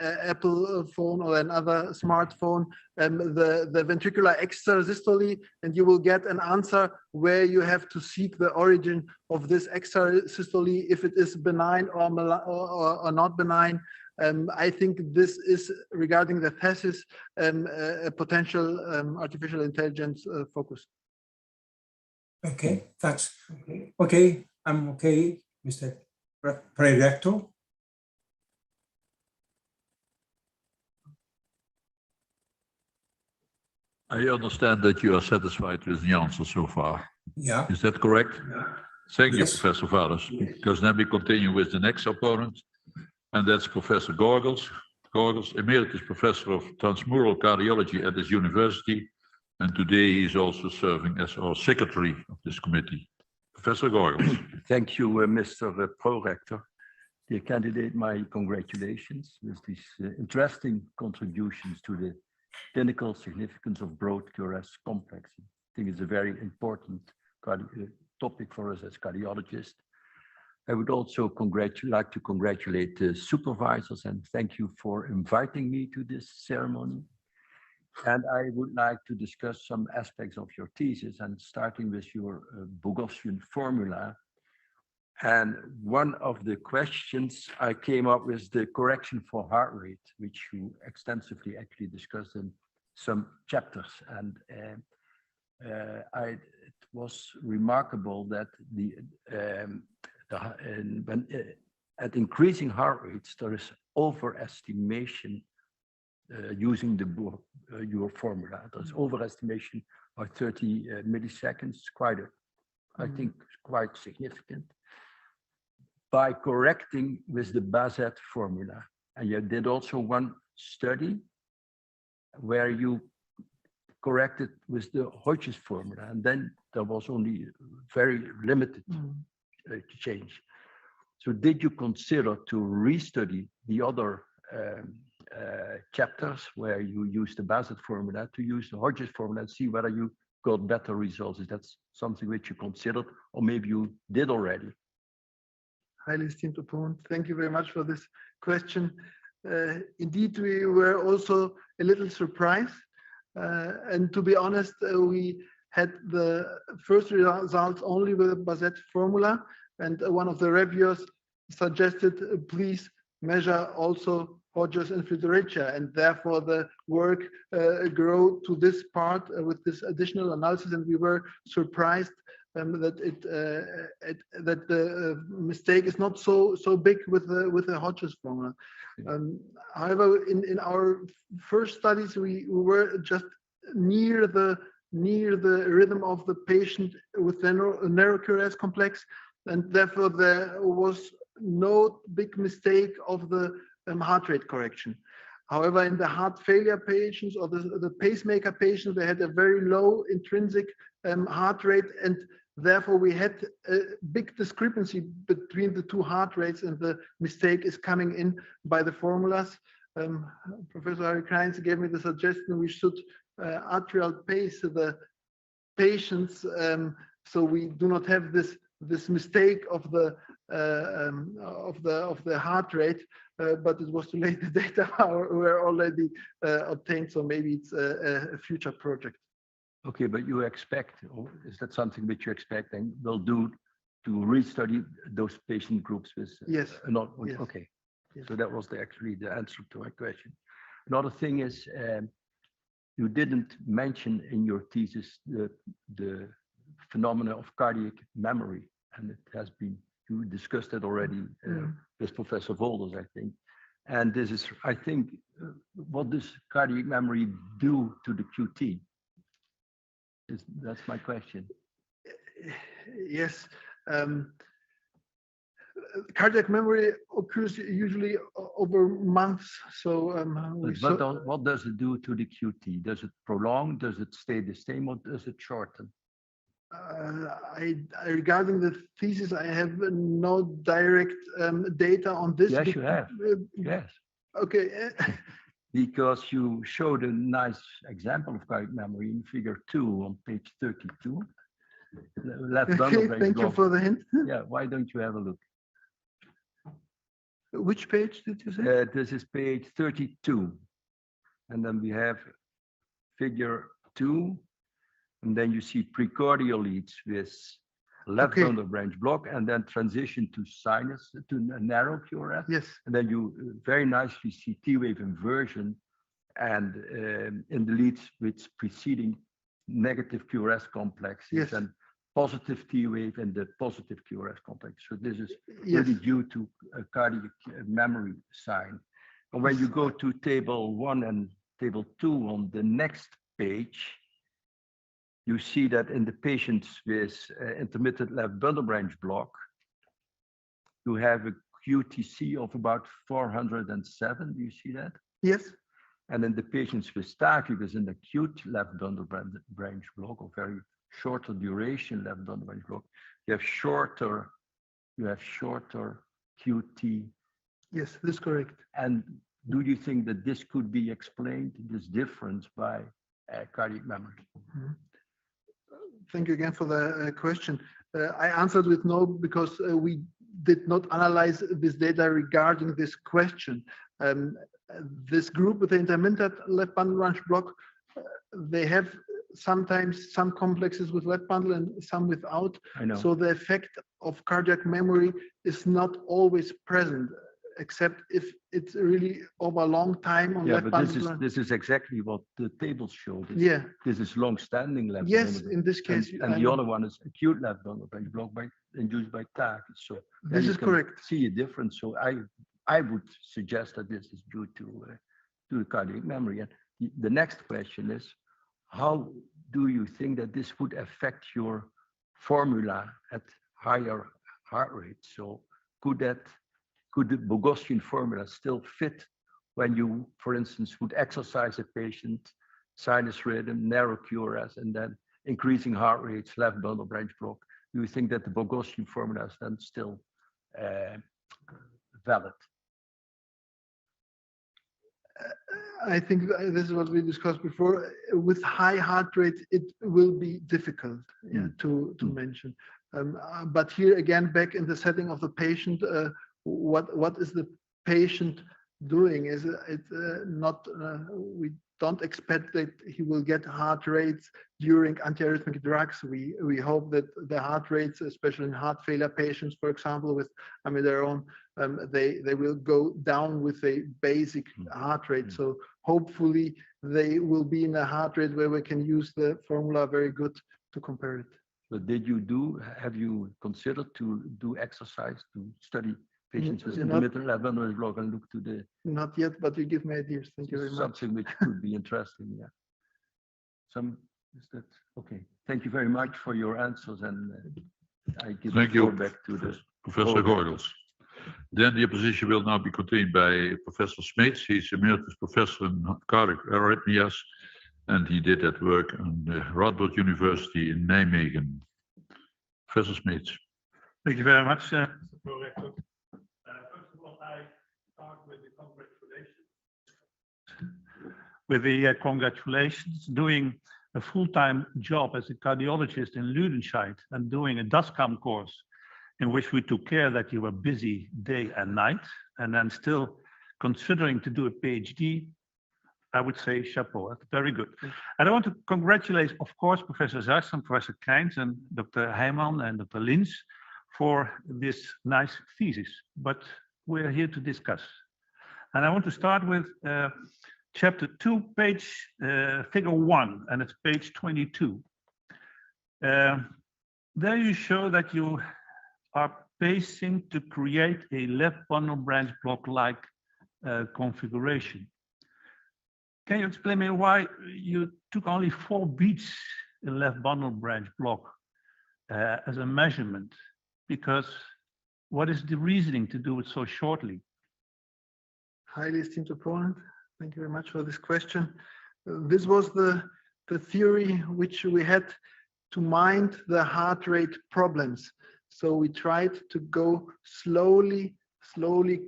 Apple phone or another smartphone the ventricular extrasystole, and you will get an answer where you have to seek the origin of this extrasystole, if it is benign or not benign. I think this is, regarding the thesis, a potential artificial intelligence focus. Okay, thanks. Okay, I'm okay, Mr. Pre-Rector. I understand that you are satisfied with the answer so far. Yeah. Is that correct? Yeah. Thank you, Yes. Professor Vardas. Because then we continue with the next opponent, and that's Professor Gorgles. Gorgles, Emeritus Professor of Transmural Cardiology at this university, and today he is also serving as our secretary of this committee. Professor Gorgles. Thank you, Mr. Pro-Rector. Dear candidate, my congratulations with these interesting contributions to the clinical significance of broad QRS complex. I think it's a very important topic for us as cardiologists. I would also like to congratulate the supervisors and thank you for inviting me to this ceremony. And I would like to discuss some aspects of your thesis, and starting with your Bogossian formula. And one of the questions I came up with the correction for heart rate, which you extensively actually discussed in some chapters. And it was remarkable that at increasing heart rates, there is overestimation using your formula. There's overestimation by 30 milliseconds, I think quite significant. By correcting with the Bazet formula. And you did also one study where you corrected with the Hodges formula, and then there was only very limited change. So did you consider to restudy the other chapters where you use the Bazet formula to use the Hodges formula and see whether you got better results? Is that something which you considered, or maybe you did already? Highly esteemed opponent, thank you very much for this question. Indeed, we were also a little surprised. And to be honest, we had the first results only with the Bazet formula. And one of the reviewers suggested, please measure also Hodges infiltration. And therefore the work grew to this part with this additional analysis. And we were surprised that the mistake is not so big with the Hodges formula. However, in our first studies, we were just near the rhythm of the patient with the narrow QRS complex, and therefore there was no big mistake of the heart rate correction. However, in the heart failure patients or the pacemaker patients, they had a very low intrinsic heart rate, and therefore we had a big discrepancy between the two heart rates, and the mistake is coming in by the formulas. Professor Harilaos gave me the suggestion we should arterial pace the patients, so we do not have this mistake of the heart rate, but it was too late. The data were already obtained, so maybe it's a future project. Okay, but you expect, or is that something which you expect and will do to restudy those patient groups with? Yes. Not yes. okay. Yes. So that was actually the answer to my question. Another thing is, you didn't mention in your thesis the phenomena of cardiac memory, and it has been, you discussed it already with Professor Faldos, I think. And this is, I think, what does cardiac memory do to the QT? That's my question. Yes. Cardiac memory occurs usually over months. So, what does it do to the QT? Does it prolong? Does it stay the same, or does it shorten? Regarding the thesis, I have no direct data on this. Yes, you have. Yes. Okay. Because you showed a nice example of cardiac memory in figure 2 on page 32. Left bundle branch Thank block. you for the hint. Yeah, why don't you have a look? Which page did you say? This is page 32. And then we have figure 2. And then you see precordial leads with left bundle branch block, and then transition to sinus, to a narrow QRS. Yes. And then you very nicely see T-wave inversion and in the leads with preceding negative QRS complexes. Yes. And positive T-wave and the positive QRS complex. So this is Yes. really due to a cardiac memory sign. And when you go to table 1 and table 2 on the next page, you see that in the patients with intermittent left bundle branch block, you have a QTC of about 407. Do you see that? Yes. And in the patients with tachy, with an acute left bundle branch block, or very shorter duration left bundle branch block, you have shorter QT. Yes, that's correct. And do you think that this could be explained, this difference, by cardiac memory? Thank you again for the question. I answered with no, because we did not analyze this data regarding this question. This group with the intermittent left bundle branch block, they have sometimes some complexes with left bundle and some without. I know. So the effect of cardiac memory is not always present, except if it's really over a long time on left bundle. Yeah, but this is exactly what the tables show. This is long-standing left Yes, bundle. in this case. And the other one is acute left bundle branch block induced by tachy. So this is correct. See a difference. So I would suggest that this is due to the cardiac memory. And the next question is, how do you think that this would affect your formula at higher heart rates? So could the Bogossian formula still fit when you, for instance, would exercise a patient, sinus rhythm, narrow QRS, and then increasing heart rates, left bundle branch block? Do you think that the Bogossian formula is then still valid? I think this is what we discussed before. With high heart rate, it will be difficult to mention. But here again, back in the setting of the patient, what is the patient doing? Is it not? We don't expect that he will get heart rates during antiarrhythmic drugs. We hope that the heart rates, especially in heart failure patients, for example, with amiodarone, they will go down with a basic heart rate. So hopefully they will be in a heart rate where we can use the formula very good to compare it. But have you considered to do exercise to study patients with intermittent left bundle branch block and look to the? Not yet, but you give me ideas. Thank you very much. Something which could be interesting, yeah. Is that okay? Thank you very much for your answers, and I give the floor back to the Professor Gorgles. Then the opposition will now be contained by Professor Smeets. He's emeritus professor in cardiac arrhythmias, and he did that work on the Radboud University in Nijmegen. Professor Smeets. Thank you very much, Mr. Prorector. First of all, I start with the congratulations. Doing a full-time job as a cardiologist in Ludenscheid and doing a DASCAM course in which we took care that you were busy day and night, and then still considering to do a PhD, I would say chapeau. That's very good. And I want to congratulate, of course, Professor Zars and Professor Kleins and Dr. Heijman and Dr. Lins for this nice thesis. But we're here to discuss. And I want to start with chapter 2, page figure 1, and it's page 22. There you show that you are pacing to create a left bundle branch block-like configuration. Can you explain me why you took only 4 beats in left bundle branch block as a measurement? Because what is the reasoning to do it so shortly? Highly esteemed opponent, thank you very much for this question. This was the theory which we had to mind the heart rate problems. So we tried to go slowly,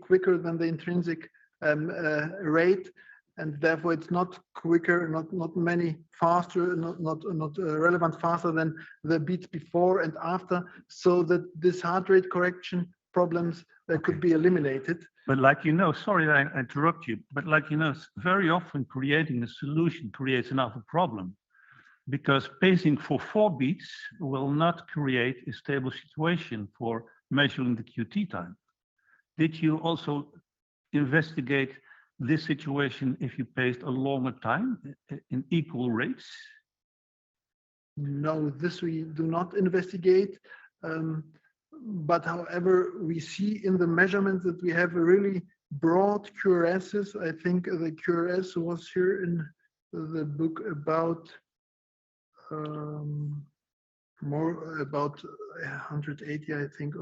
quicker than the intrinsic rate, and therefore it's not quicker, not many faster, not relevant faster than the beats before and after, so that this heart rate correction problems could be eliminated. But like you know, sorry I interrupt you, but like you know, very often creating a solution creates another problem, because pacing for 4 beats will not create a stable situation for measuring the QT time. Did you also investigate this situation if you paced a longer time in equal rates? No, this we do not investigate. But however, we see in the measurements that we have a really broad QRSs. I think the QRS was here in the book about more about 180, I think.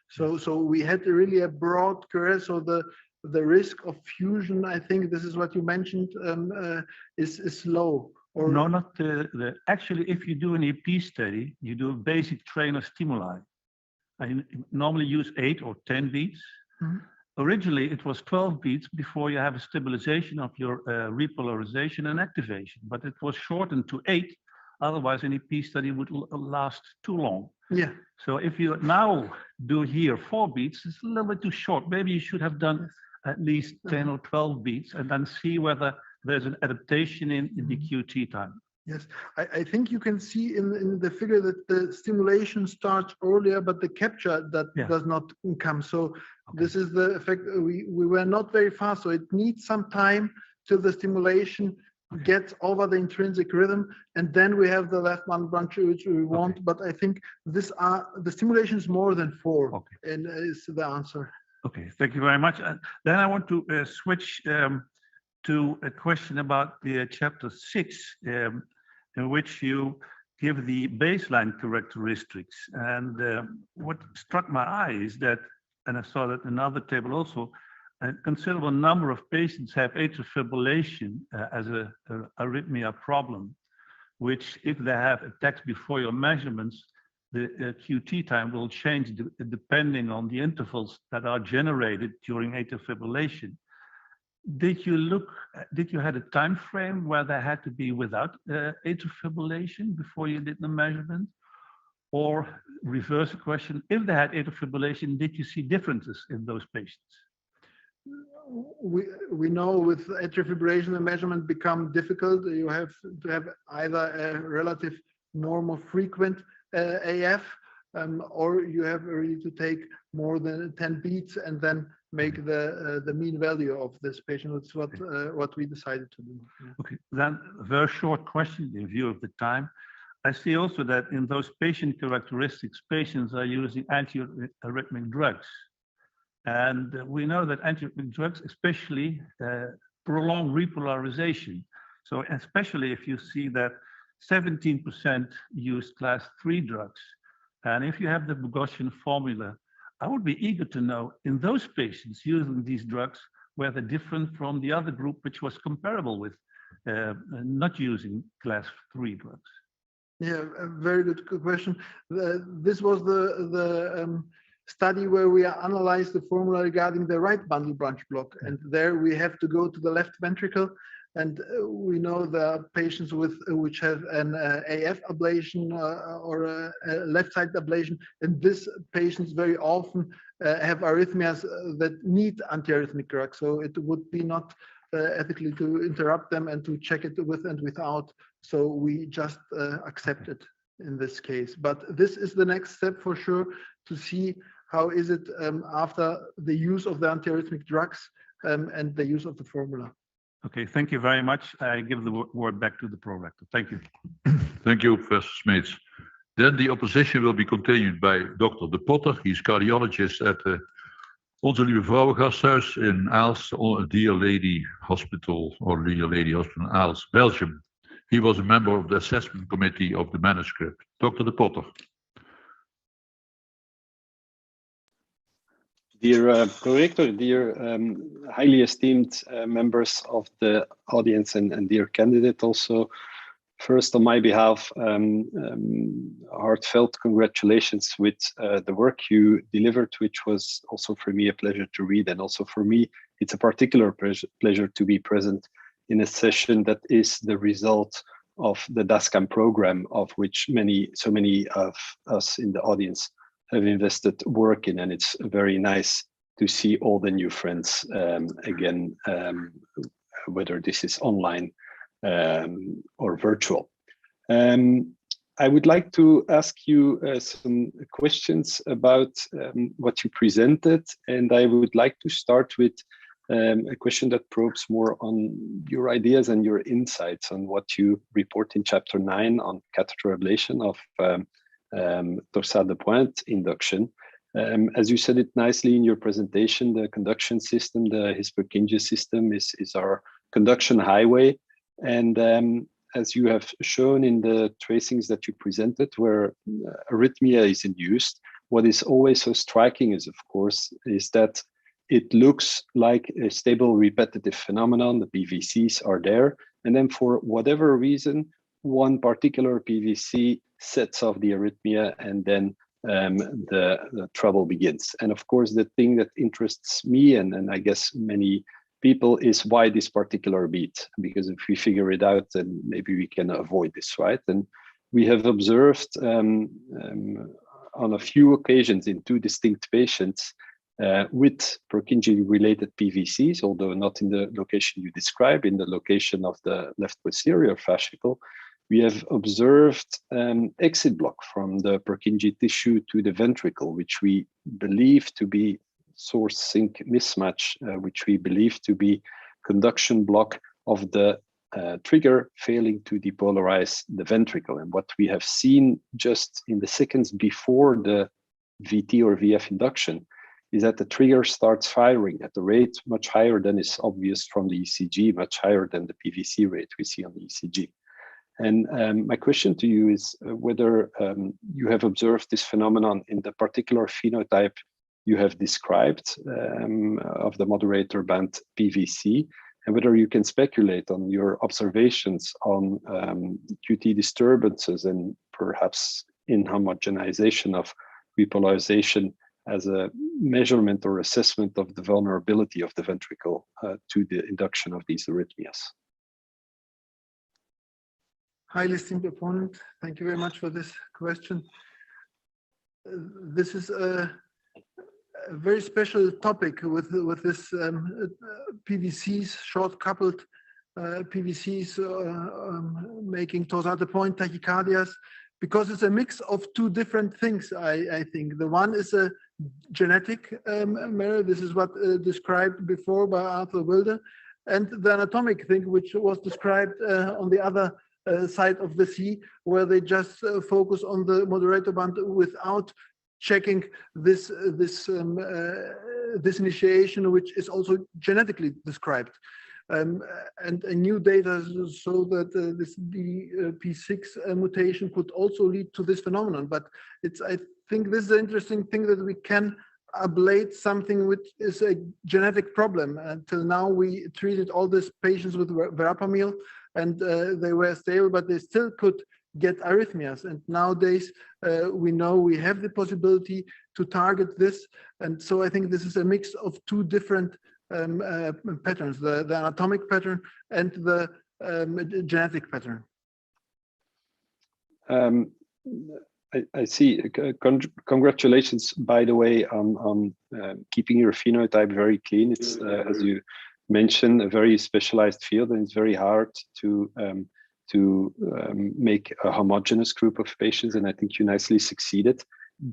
So we had really a broad QRS. So the risk of fusion, I think this is what you mentioned, is low. Or no, not actually, if you do an EP study, you do a basic trainer stimuli. I normally use 8 or 10 beats. Mm-hmm. Originally, it was 12 beats before you have a stabilization of your repolarization and activation, but it was shortened to 8. Otherwise, an EP study would last too long. Yeah. So if you now do here 4 beats, it's a little bit too short. Maybe you should have done at least 10 or 12 beats and then see whether there's an adaptation in the QT time. Yes, I think you can see in the figure that the stimulation starts earlier, but the capture does not come. So this is the effect. We were not very fast, so it needs some time till the stimulation gets over the intrinsic rhythm, and then we have the left one branch which we want. But I think the stimulation is more than 4, and is the answer. Okay, thank you very much. Then I want to switch to a question about the chapter 6, in which you give the baseline characteristics. And what struck my eye is that, and I saw that in another table also, a considerable number of patients have atrial fibrillation as a arrhythmia problem, which if they have attacks before your measurements, the QT time will change depending on the intervals that are generated during atrial fibrillation. Did you have a time frame where they had to be without atrial fibrillation before you did the measurement? Or reverse the question, if they had atrial fibrillation, did you see differences in those patients? We know with atrial fibrillation the measurement become difficult. You have to have either a relative normal frequent AF, or you have really to take more than 10 beats and then make the mean value of this patient. That's what we decided to do. Yeah. Okay, then a very short question in view of the time. I see also that in those patient characteristics, patients are using antiarrhythmic drugs. And we know that antiarrhythmic drugs, especially prolong repolarization. So especially if you see that 17% use class 3 drugs. And if you have the Bogossian formula, I would be eager to know in those patients using these drugs, were they different from the other group, which was comparable with not using class 3 drugs? Yeah, a very good question. This was the study where we analyzed the formula regarding the right bundle branch block. And there we have to go to the left ventricle. And we know the patients which have an AF ablation or a left side ablation, and these patients very often have arrhythmias that need antiarrhythmic drugs. So it would be not ethically to interrupt them and to check it with and without. So we just accept it in this case. But this is the next step for sure, to see how is it after the use of the antiarrhythmic drugs, and the use of the formula. Okay, thank you very much. I give the word back to the prorector. Thank you. Thank you, Professor Smeets. Then the opposition will be continued by Dr. De Potter. He's cardiologist at Onze Lieve Vrouwengasthuis in Aalst, Dear Lady Hospital, or Dear Lady Hospital in Aalst, Belgium. He was a member of the assessment committee of the manuscript. Dr. De Potter. Dear Prorector, dear highly esteemed members of the audience and dear candidate also, first on my behalf, heartfelt congratulations with the work you delivered, which was also for me a pleasure to read, and also for me, it's a particular pleasure to be present in a session that is the result of the DASCAM program, of which so many of us in the audience have invested work in, and it's very nice to see all the new friends again, whether this is online or virtual. I would like to ask you some questions about what you presented, and I would like to start with a question that probes more on your ideas and your insights on what you report in chapter 9 on catheter ablation of torsade de pointe induction. As you said it nicely in your presentation, the conduction system, the His-Purkinje system is our conduction highway. And as you have shown in the tracings that you presented, where arrhythmia is induced, what is always so striking is, of course, is that it looks like a stable repetitive phenomenon. The PVCs are there. And then for whatever reason, one particular PVC sets off the arrhythmia, and then the trouble begins. And of course, the thing that interests me and I guess many people is why this particular beat, because if we figure it out, then maybe we can avoid this, right? And we have observed on a few occasions in 2 distinct patients with Purkinje related PVCs, although not in the location you describe, in the location of the left posterior fascicle, we have observed exit block from the Purkinje tissue to the ventricle, which we believe to be source sink mismatch, which we believe to be conduction block of the trigger failing to depolarize the ventricle. And what we have seen just in the seconds before the VT or VF induction is that the trigger starts firing at a rate much higher than is obvious from the ECG, much higher than the PVC rate we see on the ECG. And my question to you is whether you have observed this phenomenon in the particular phenotype you have described of the moderator band PVC, and whether you can speculate on your observations on QT disturbances and perhaps inhomogenization of repolarization as a measurement or assessment of the vulnerability of the ventricle to the induction of these arrhythmias. Highly esteemed opponent, thank you very much for this question. This is a very special topic with this PVCs, short-coupled PVCs making torsade de pointe tachycardias, because it's a mix of 2 different things, I think. The one is a genetic matter. This is what described before by Arthur Wilder, and the anatomic thing, which was described on the other side of the sea, where they just focus on the moderator band without checking this initiation, which is also genetically described. And new data show that this P6 mutation could also lead to this phenomenon. But I think this is an interesting thing, that we can ablate something which is a genetic problem. Until now, we treated all these patients with verapamil, and they were stable, but they still could get arrhythmias. And nowadays, we know we have the possibility to target this. And so I think this is a mix of 2 different patterns, the anatomic pattern and the genetic pattern. I see. Congratulations, by the way, on keeping your phenotype very clean. It's, as you mentioned, a very specialized field, and it's very hard to make a homogeneous group of patients, and I think you nicely succeeded.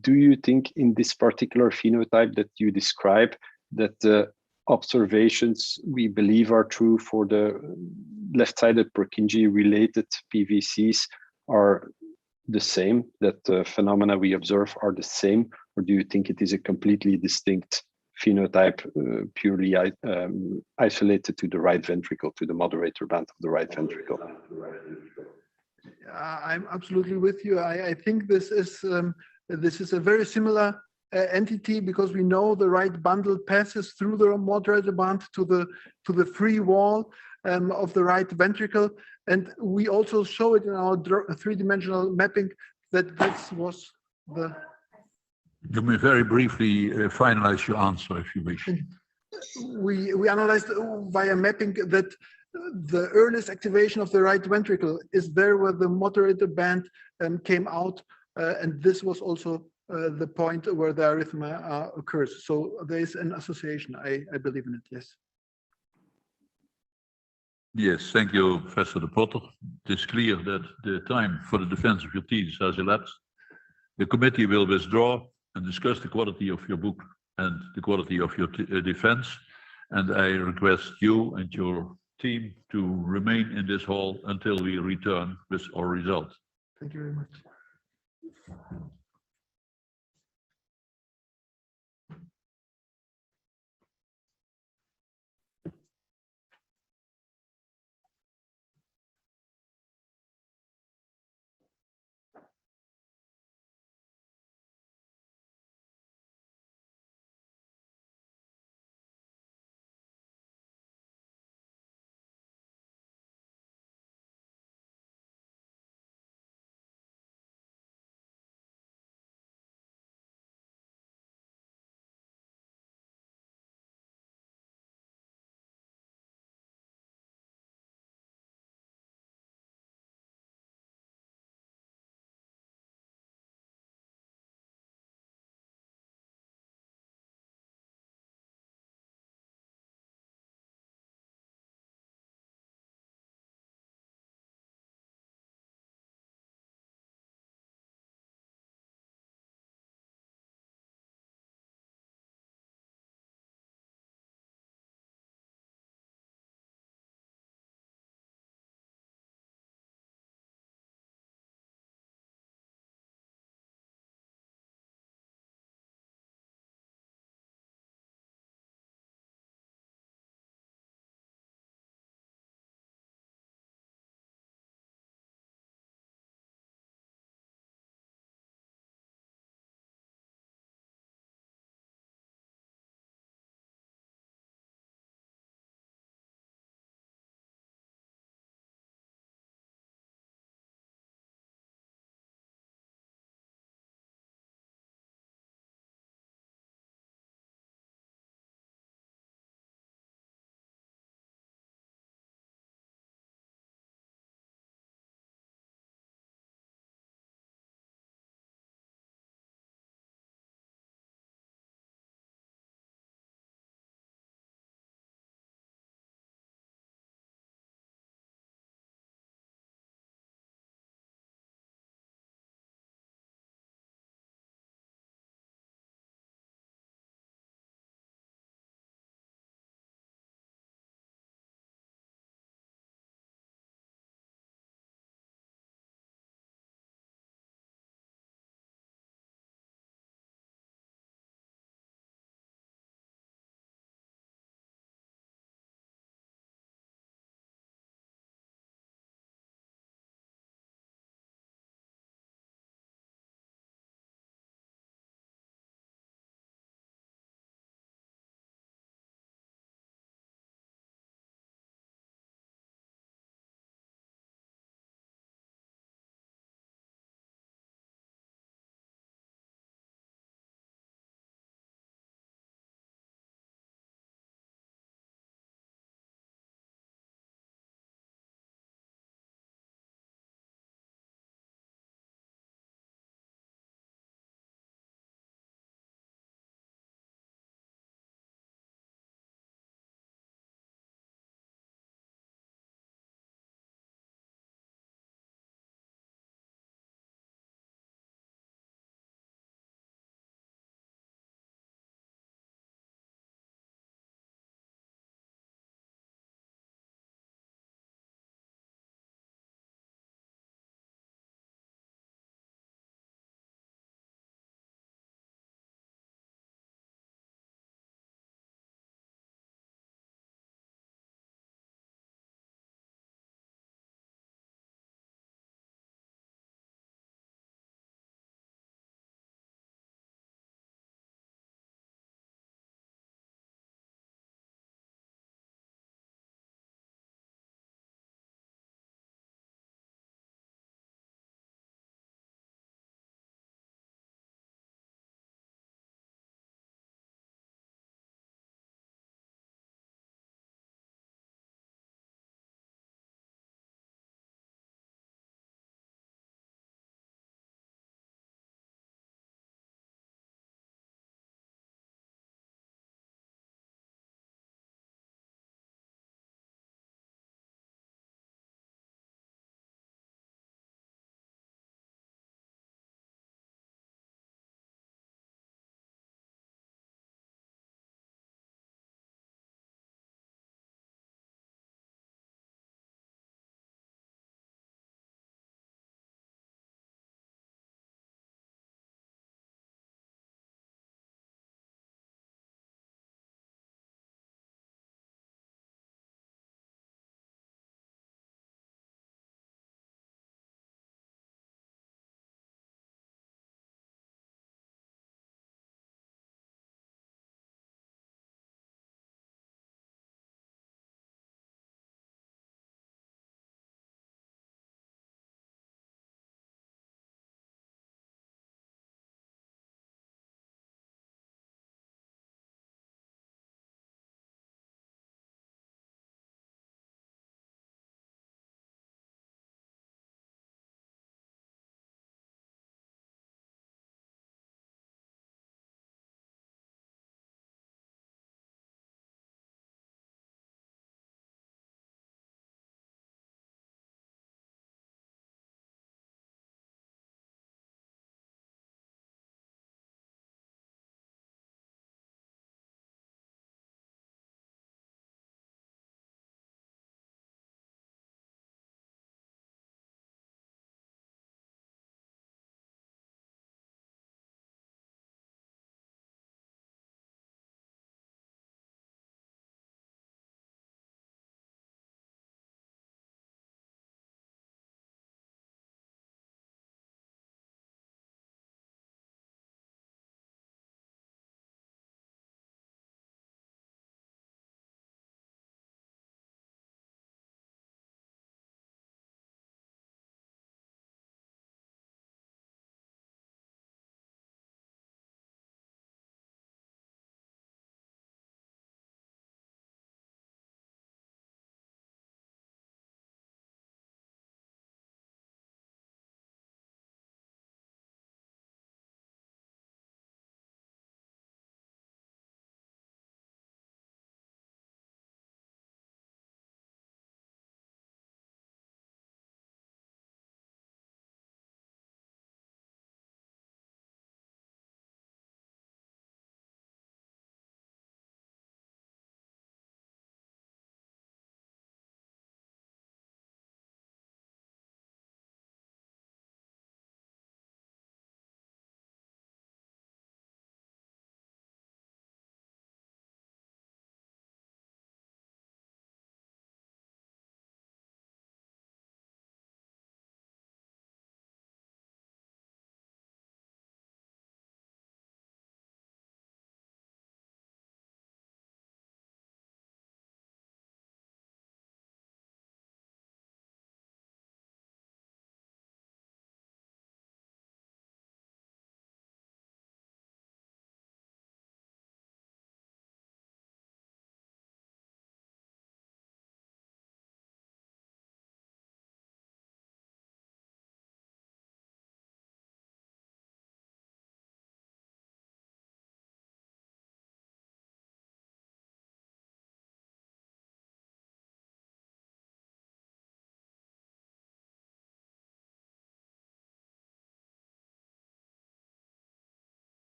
Do you think in this particular phenotype that you describe that the observations we believe are true for the left-sided Purkinje related PVCs are the same, that the phenomena we observe are the same, or do you think it is a completely distinct phenotype, purely isolated to the right ventricle, to the moderator band of the right ventricle? I'm absolutely with you. I think this is a very similar entity, because we know the right bundle passes through the moderator band to the free wall of the right ventricle, and we also show it in our three-dimensional mapping that this was the. You may very briefly finalize your answer if you wish. We analyzed via mapping that the earliest activation of the right ventricle is there where the moderator band came out, and this was also the point where the arrhythmia occurs. So there is an association. I believe in it. Yes. Yes, thank you, Professor de Potter. It is clear that the time for the defense of your thesis has elapsed. The committee will withdraw and discuss the quality of your book and the quality of your defense. And I request you and your team to remain in this hall until we return with our results. Thank you very much.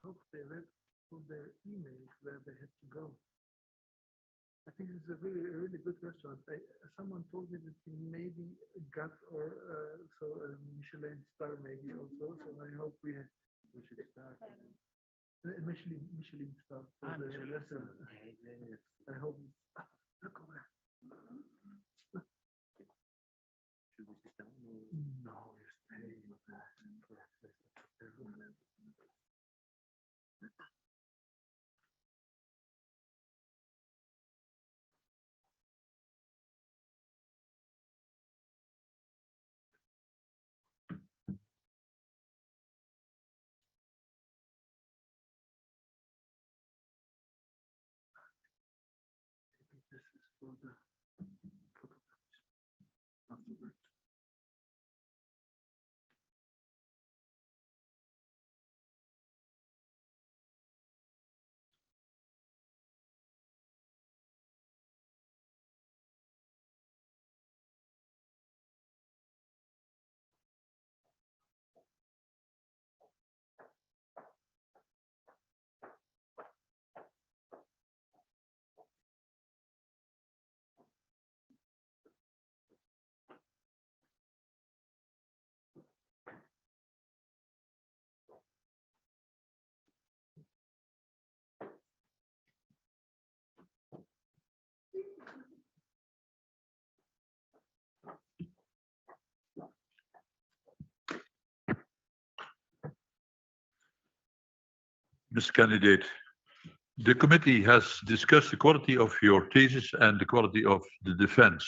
hope they read from their emails where they had to go. I think it's a really good restaurant. Someone told me that he maybe got or so a Michelin star maybe also. So I hope we should start. Michelin star. For the restaurant. I hope. Look over there. Should we sit down? No, you stay. This is for the photographs afterwards. Mr. Candidate, the committee has discussed the quality of your thesis and the quality of the defense.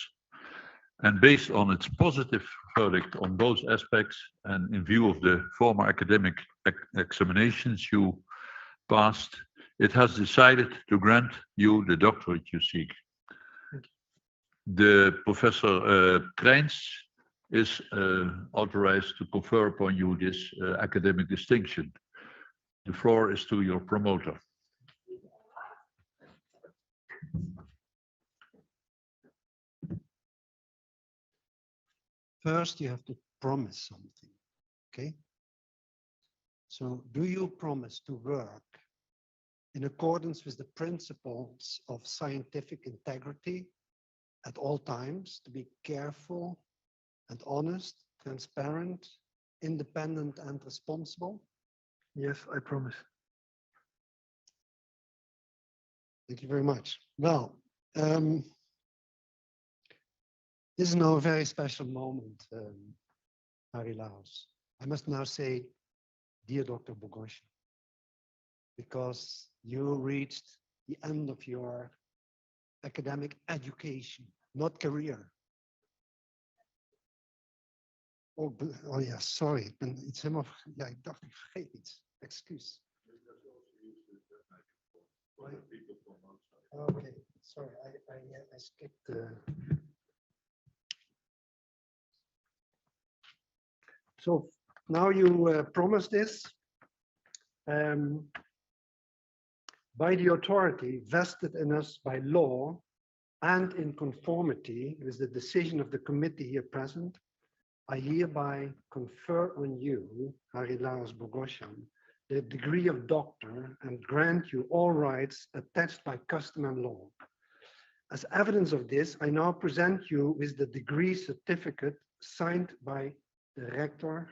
And based on its positive verdict on both aspects and in view of the former academic examinations you passed, it has decided to grant you the doctorate you seek. The Professor Kreins is authorized to confer upon you this academic distinction. The floor is to your promoter. First, you have to promise something, okay? So do you promise to work in accordance with the principles of scientific integrity at all times, to be careful and honest, transparent, independent and responsible? Yes, I promise. Thank you very much. Well, this is now a very special moment, Harilaos. I must now say, dear Dr. Bogossian, because you reached the end of your academic education, not career. Oh ja, sorry, ik ben iets helemaal, ja, ik dacht ik vergeet iets. Excuus. Okay, sorry, I skipped the. So now you promise this by the authority vested in us by law and in conformity with the decision of the committee here present, I hereby confer on you, Harilaos Bogossian, the degree of doctor and grant you all rights attached by custom and law. As evidence of this, I now present you with the degree certificate signed by the rector,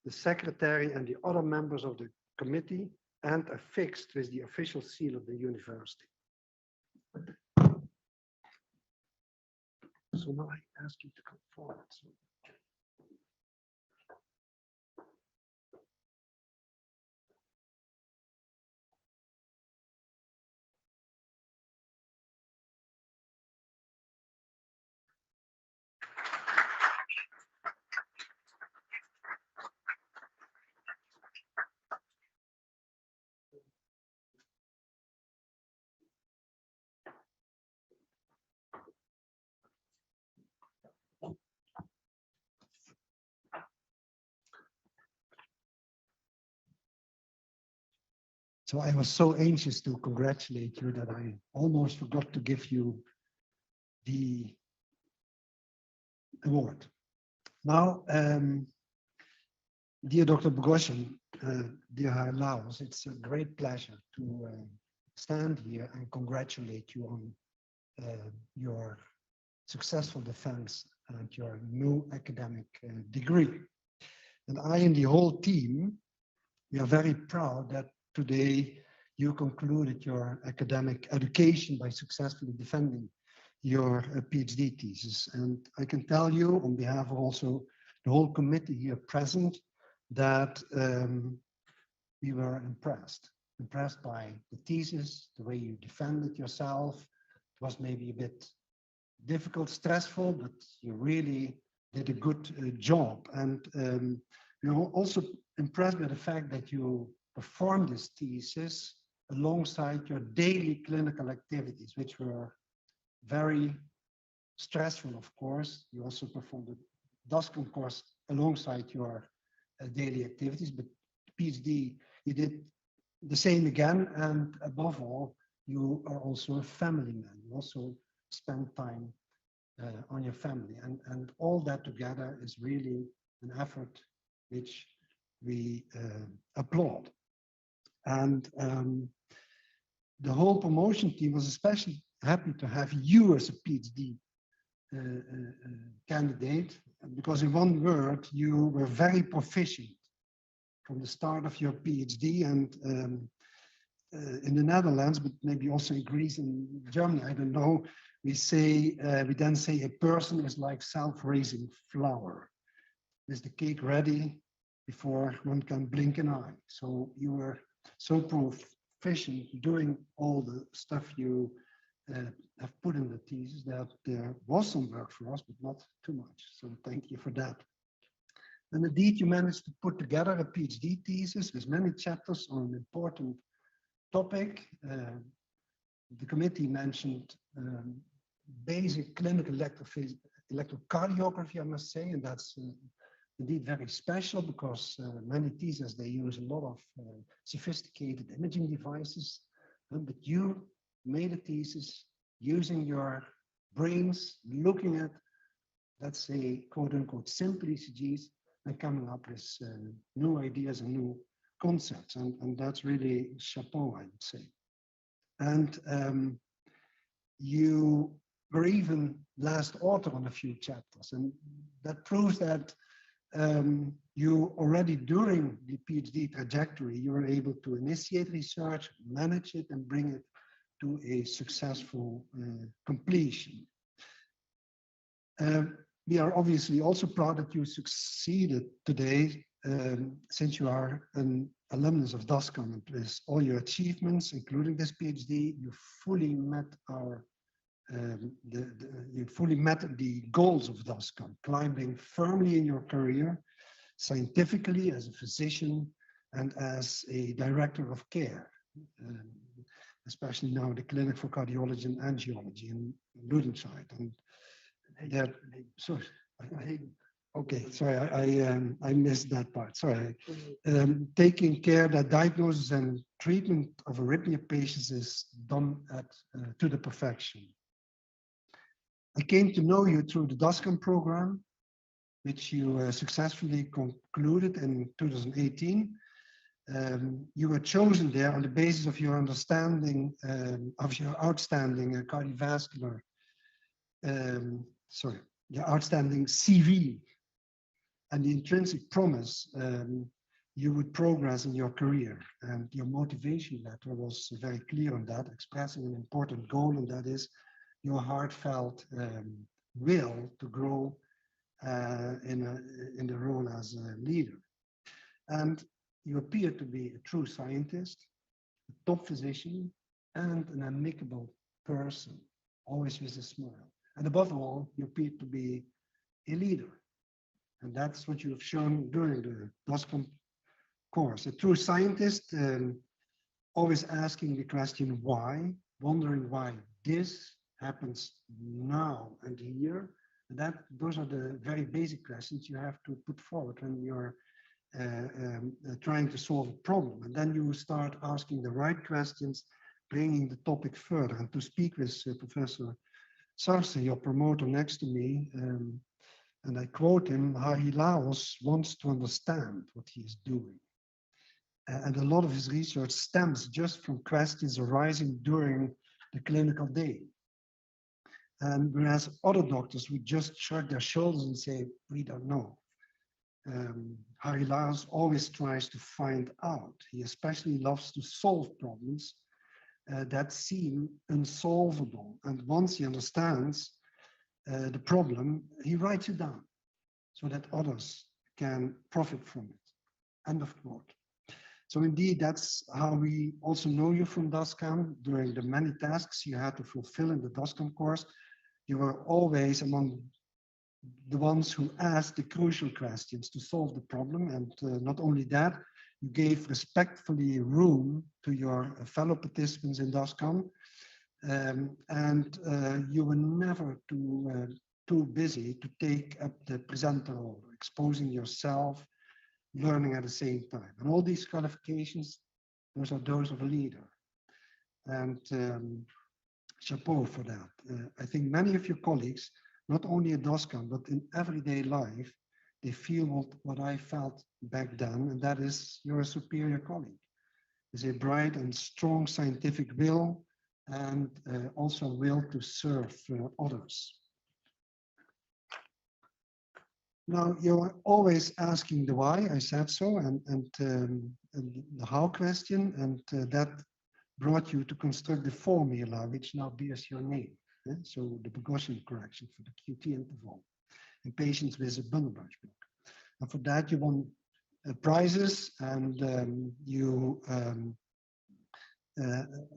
the secretary, and the other members of the committee, and affixed with the official seal of the university. So now I ask you to come forward. So I was so anxious to congratulate you that I almost forgot to give you the award. Now, Dear Dr. Bogossian, dear Harilaos, it's a great pleasure to stand here and congratulate you on your successful defense and your new academic degree. And I and the whole team, we are very proud that today you concluded your academic education by successfully defending your PhD thesis. And I can tell you on behalf of also the whole committee here present that we were impressed by the thesis, the way you defended yourself. It was maybe a bit difficult, stressful, but you really did a good job. And we were also impressed by the fact that you performed this thesis alongside your daily clinical activities, which were very stressful, of course. You also performed the DOSCOM course alongside your daily activities, but PhD, you did the same again. And above all, you are also a family man. You also spend time on your family. And all that together is really an effort which we applaud. And the whole promotion team was especially happy to have you as a PhD candidate, because in one word, you were very proficient from the start of your PhD. And in the Netherlands, but maybe also in Greece and Germany, I don't know, we then say a person is like self-raising flour. Is the cake ready before one can blink an eye? So you were so proficient doing all the stuff you have put in the thesis that there was some work for us, but not too much. So thank you for that. And indeed, you managed to put together a PhD thesis with many chapters on an important topic. The committee mentioned basic clinical electrocardiography, I must say, and that's indeed very special because many theses, they use a lot of sophisticated imaging devices, but you made a thesis using your brains, looking at, let's say, quote unquote, simple ECGs and coming up with new ideas and new concepts. And that's really chapeau, I would say. And you were even last author on a few chapters, and that proves that you already during the PhD trajectory, you were able to initiate research, manage it, and bring it to a successful completion. We are obviously also proud that you succeeded today, since you are an alumnus of DOSCOM, and with all your achievements, including this PhD, you fully met our you fully met the goals of DOSCOM, climbing firmly in your career, scientifically as a physician and as a director of care, especially now the Clinic for Cardiology and Angiology in Ludenscheid. And that, sorry, okay, sorry, I missed that part. Sorry. Taking care that diagnosis and treatment of arrhythmia patients is done to the perfection. I came to know you through the DOSCOM program, which you successfully concluded in 2018. You were chosen there on the basis of your understanding of your outstanding cardiovascular, your outstanding CV and the intrinsic promise you would progress in your career. And your motivation letter was very clear on that, expressing an important goal, and that is your heartfelt will to grow in the role as a leader. And you appear to be a true scientist, a top physician, and an amicable person, always with a smile. And above all, you appear to be a leader. And that's what you have shown during the DOSCOM course. A true scientist, always asking the question why, wondering why this happens now and here. And those are the very basic questions you have to put forward when you're trying to solve a problem. And then you start asking the right questions, bringing the topic further. And to speak with Professor Sarce, your promoter next to me, And I quote him, Harilaos wants to understand what he is doing. And a lot of his research stems just from questions arising during the clinical day. And whereas other doctors would just shrug their shoulders and say, we don't know. Harilaos always tries to find out. He especially loves to solve problems that seem unsolvable. And once he understands the problem, he writes it down so that others can profit from it. End of quote. So indeed, that's how we also know you from DASCAM. During the many tasks you had to fulfill in the DASCAM course, you were always among the ones who asked the crucial questions to solve the problem. And not only that, you gave respectfully room to your fellow participants in DASCAM. And you were never too busy to take up the presenter role, exposing yourself, learning at the same time. And all these qualifications, those are those of a leader. And chapeau for that. I think many of your colleagues, not only at DASCAM, but in everyday life, they feel what I felt back then, and that is you're a superior colleague. There's a bright and strong scientific will, and also will to serve others. Now, you're always asking the why, I said so, and the how question, and that brought you to construct the formula, which now bears your name. So the Bogossian correction for the QT interval in patients with a bundle branch block. And for that, you won prizes, and you,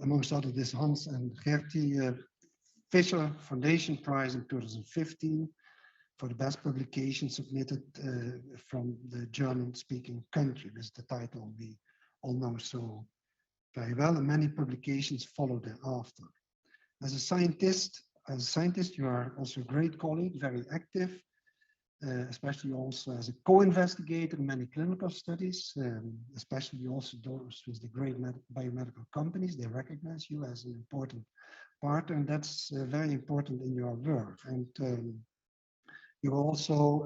amongst others, this Hans and Gertie Fischer Foundation Prize in 2015 for the best publication submitted from the German-speaking country. This is the title we all know so very well, and many publications follow thereafter. As a scientist, you are also a great colleague, very active, especially also as a co-investigator in many clinical studies, especially also those with the great biomedical companies. They recognize you as an important partner, and that's very important in your work. And you also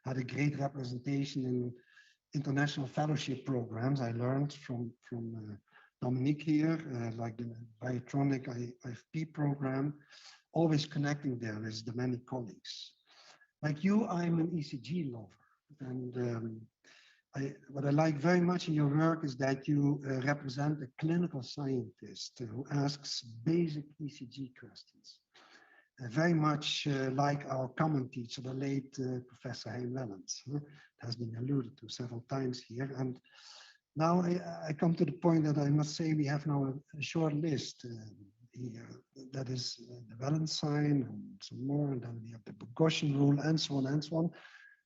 had a great representation in international fellowship programs. I learned from Dominique here, like the Biotronic IFP program, always connecting there with the many colleagues. Like you, I'm an ECG lover. And what I like very much in your work is that you represent a clinical scientist who asks basic ECG questions. Very much like our common teacher, the late Professor Relevance. It has been alluded to several times here. And now I come to the point that I must say we have now a short list here. That is the Valence sign and some more, and then we have the Bogossian rule and so on and so on.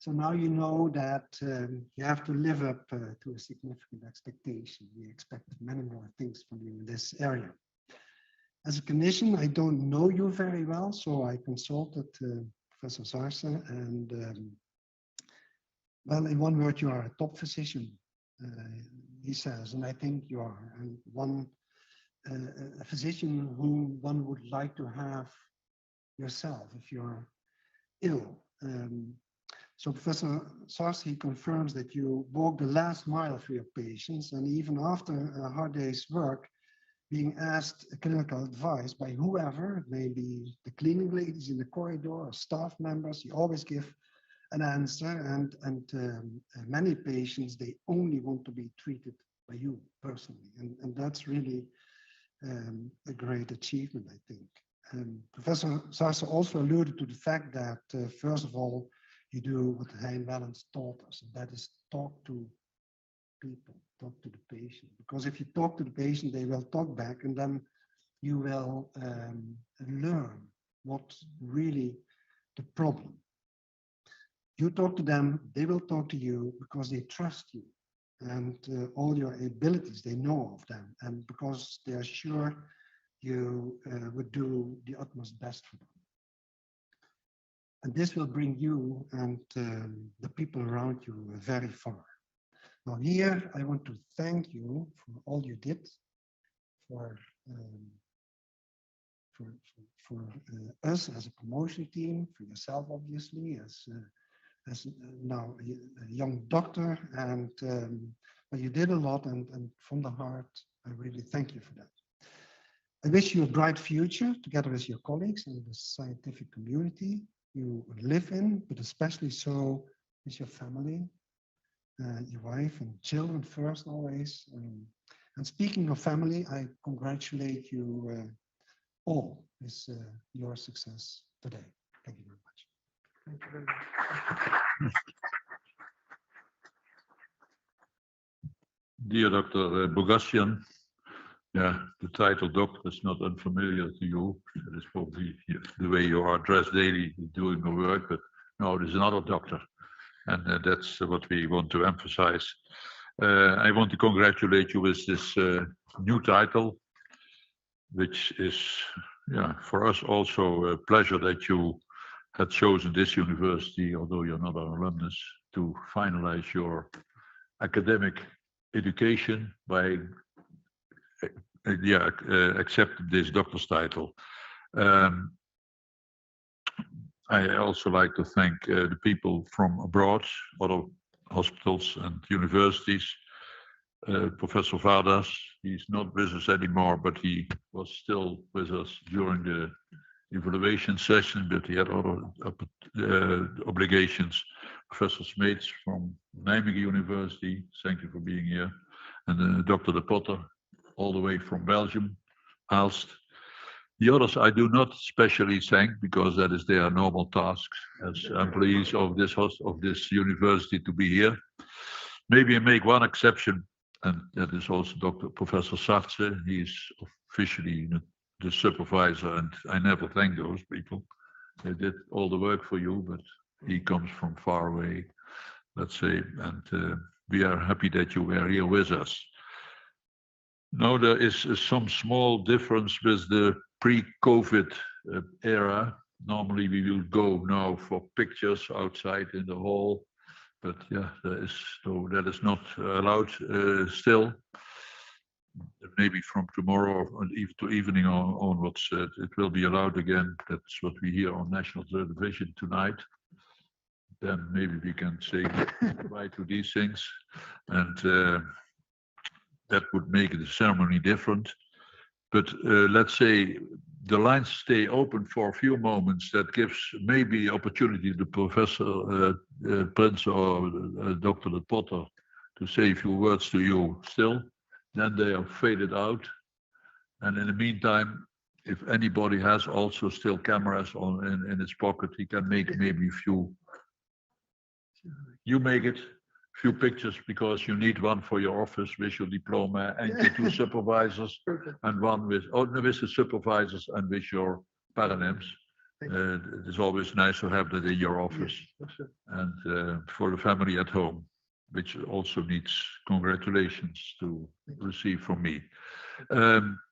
So now you know that you have to live up to a significant expectation. We expect many more things from you in this area. As a clinician, I don't know you very well, so I consulted Professor Sarse, and well, in one word, you are a top physician, he says, and I think you are a physician whom one would like to have yourself if you're ill. So Professor Sarse, he confirms that you walk the last mile for your patients, and even after a hard day's work, being asked clinical advice by whoever, maybe the cleaning ladies in the corridor or staff members, you always give an answer, and many patients, they only want to be treated by you personally, and that's really a great achievement, I think. Professor Sarse also alluded to the fact that, first of all, you do what Hein Wellens taught us, and that is talk to people, talk to the patient. Because if you talk to the patient, they will talk back, and then you will learn what's really the problem. You talk to them, they will talk to you because they trust you and all your abilities, they know of them, and because they are sure you would do the utmost best for them. And this will bring you and the people around you very far. Now here, I want to thank you for all you did, for us as a promotion team, for yourself, obviously, as now a young doctor, and but you did a lot, and from the heart, I really thank you for that. I wish you a bright future together with your colleagues and the scientific community you live in, but especially so with your family, your wife and children first always. And speaking of family, I congratulate you all with your success today. Thank you very much. Thank you very much. Dear Dr. Bogossian, yeah, the title doctor is not unfamiliar to you. It is probably the way you are dressed daily doing your work, but no, it is another doctor. And that's what we want to emphasize. I want to congratulate you with this new title, which is, yeah, for us also a pleasure that you had chosen this university, although you're not an alumnus, to finalize your academic education by accepting this doctor's title. I also like to thank the people from abroad, other hospitals and universities. Professor Vardas, he's not with us anymore, but he was still with us during the evaluation session, but he had other obligations. Professor Smeets from Nijmegen University, thank you for being here. And Dr. De Potter, all the way from Belgium, Aalst. The others I do not specially thank because that is their normal task as employees of this university to be here. Maybe I make one exception, and that is also Professor Sartze. He is officially the supervisor, and I never thank those people. They did all the work for you, but he comes from far away, let's say, and we are happy that you were here with us. Now there is some small difference with the pre-COVID era. Normally we will go now for pictures outside in the hall, but yeah, that is not allowed still. Maybe from tomorrow or evening onwards, it will be allowed again. That's what we hear on national television tonight. Then maybe we can say goodbye to these things, and that would make the ceremony different. But let's say the lines stay open for a few moments. That gives maybe opportunity to Professor Prince or Dr. De Potter to say a few words to you still. Then they are faded out. And in the meantime, if anybody has also still cameras in his pocket, he can make maybe a few. You make it. Few pictures because you need one for your office with your diploma and your two supervisors, and one with the supervisors and with your paronyms. It is always nice to have that in your office. Yes, and for the family at home, which also needs congratulations to receive from me.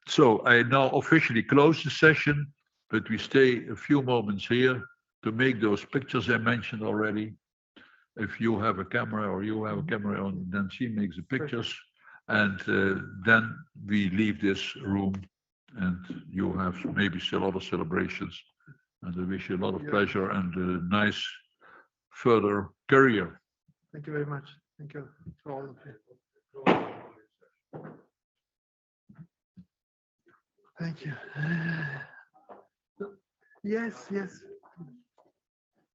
So I now officially close the session, but we stay a few moments here to make those pictures I mentioned already. If you have a camera or you have a camera on, then she makes the pictures, and then we leave this room, and you have maybe still other celebrations. And I wish you a lot of pleasure and a nice further career. Thank you very much. Thank you for all of you. Thank you. Yes, yes.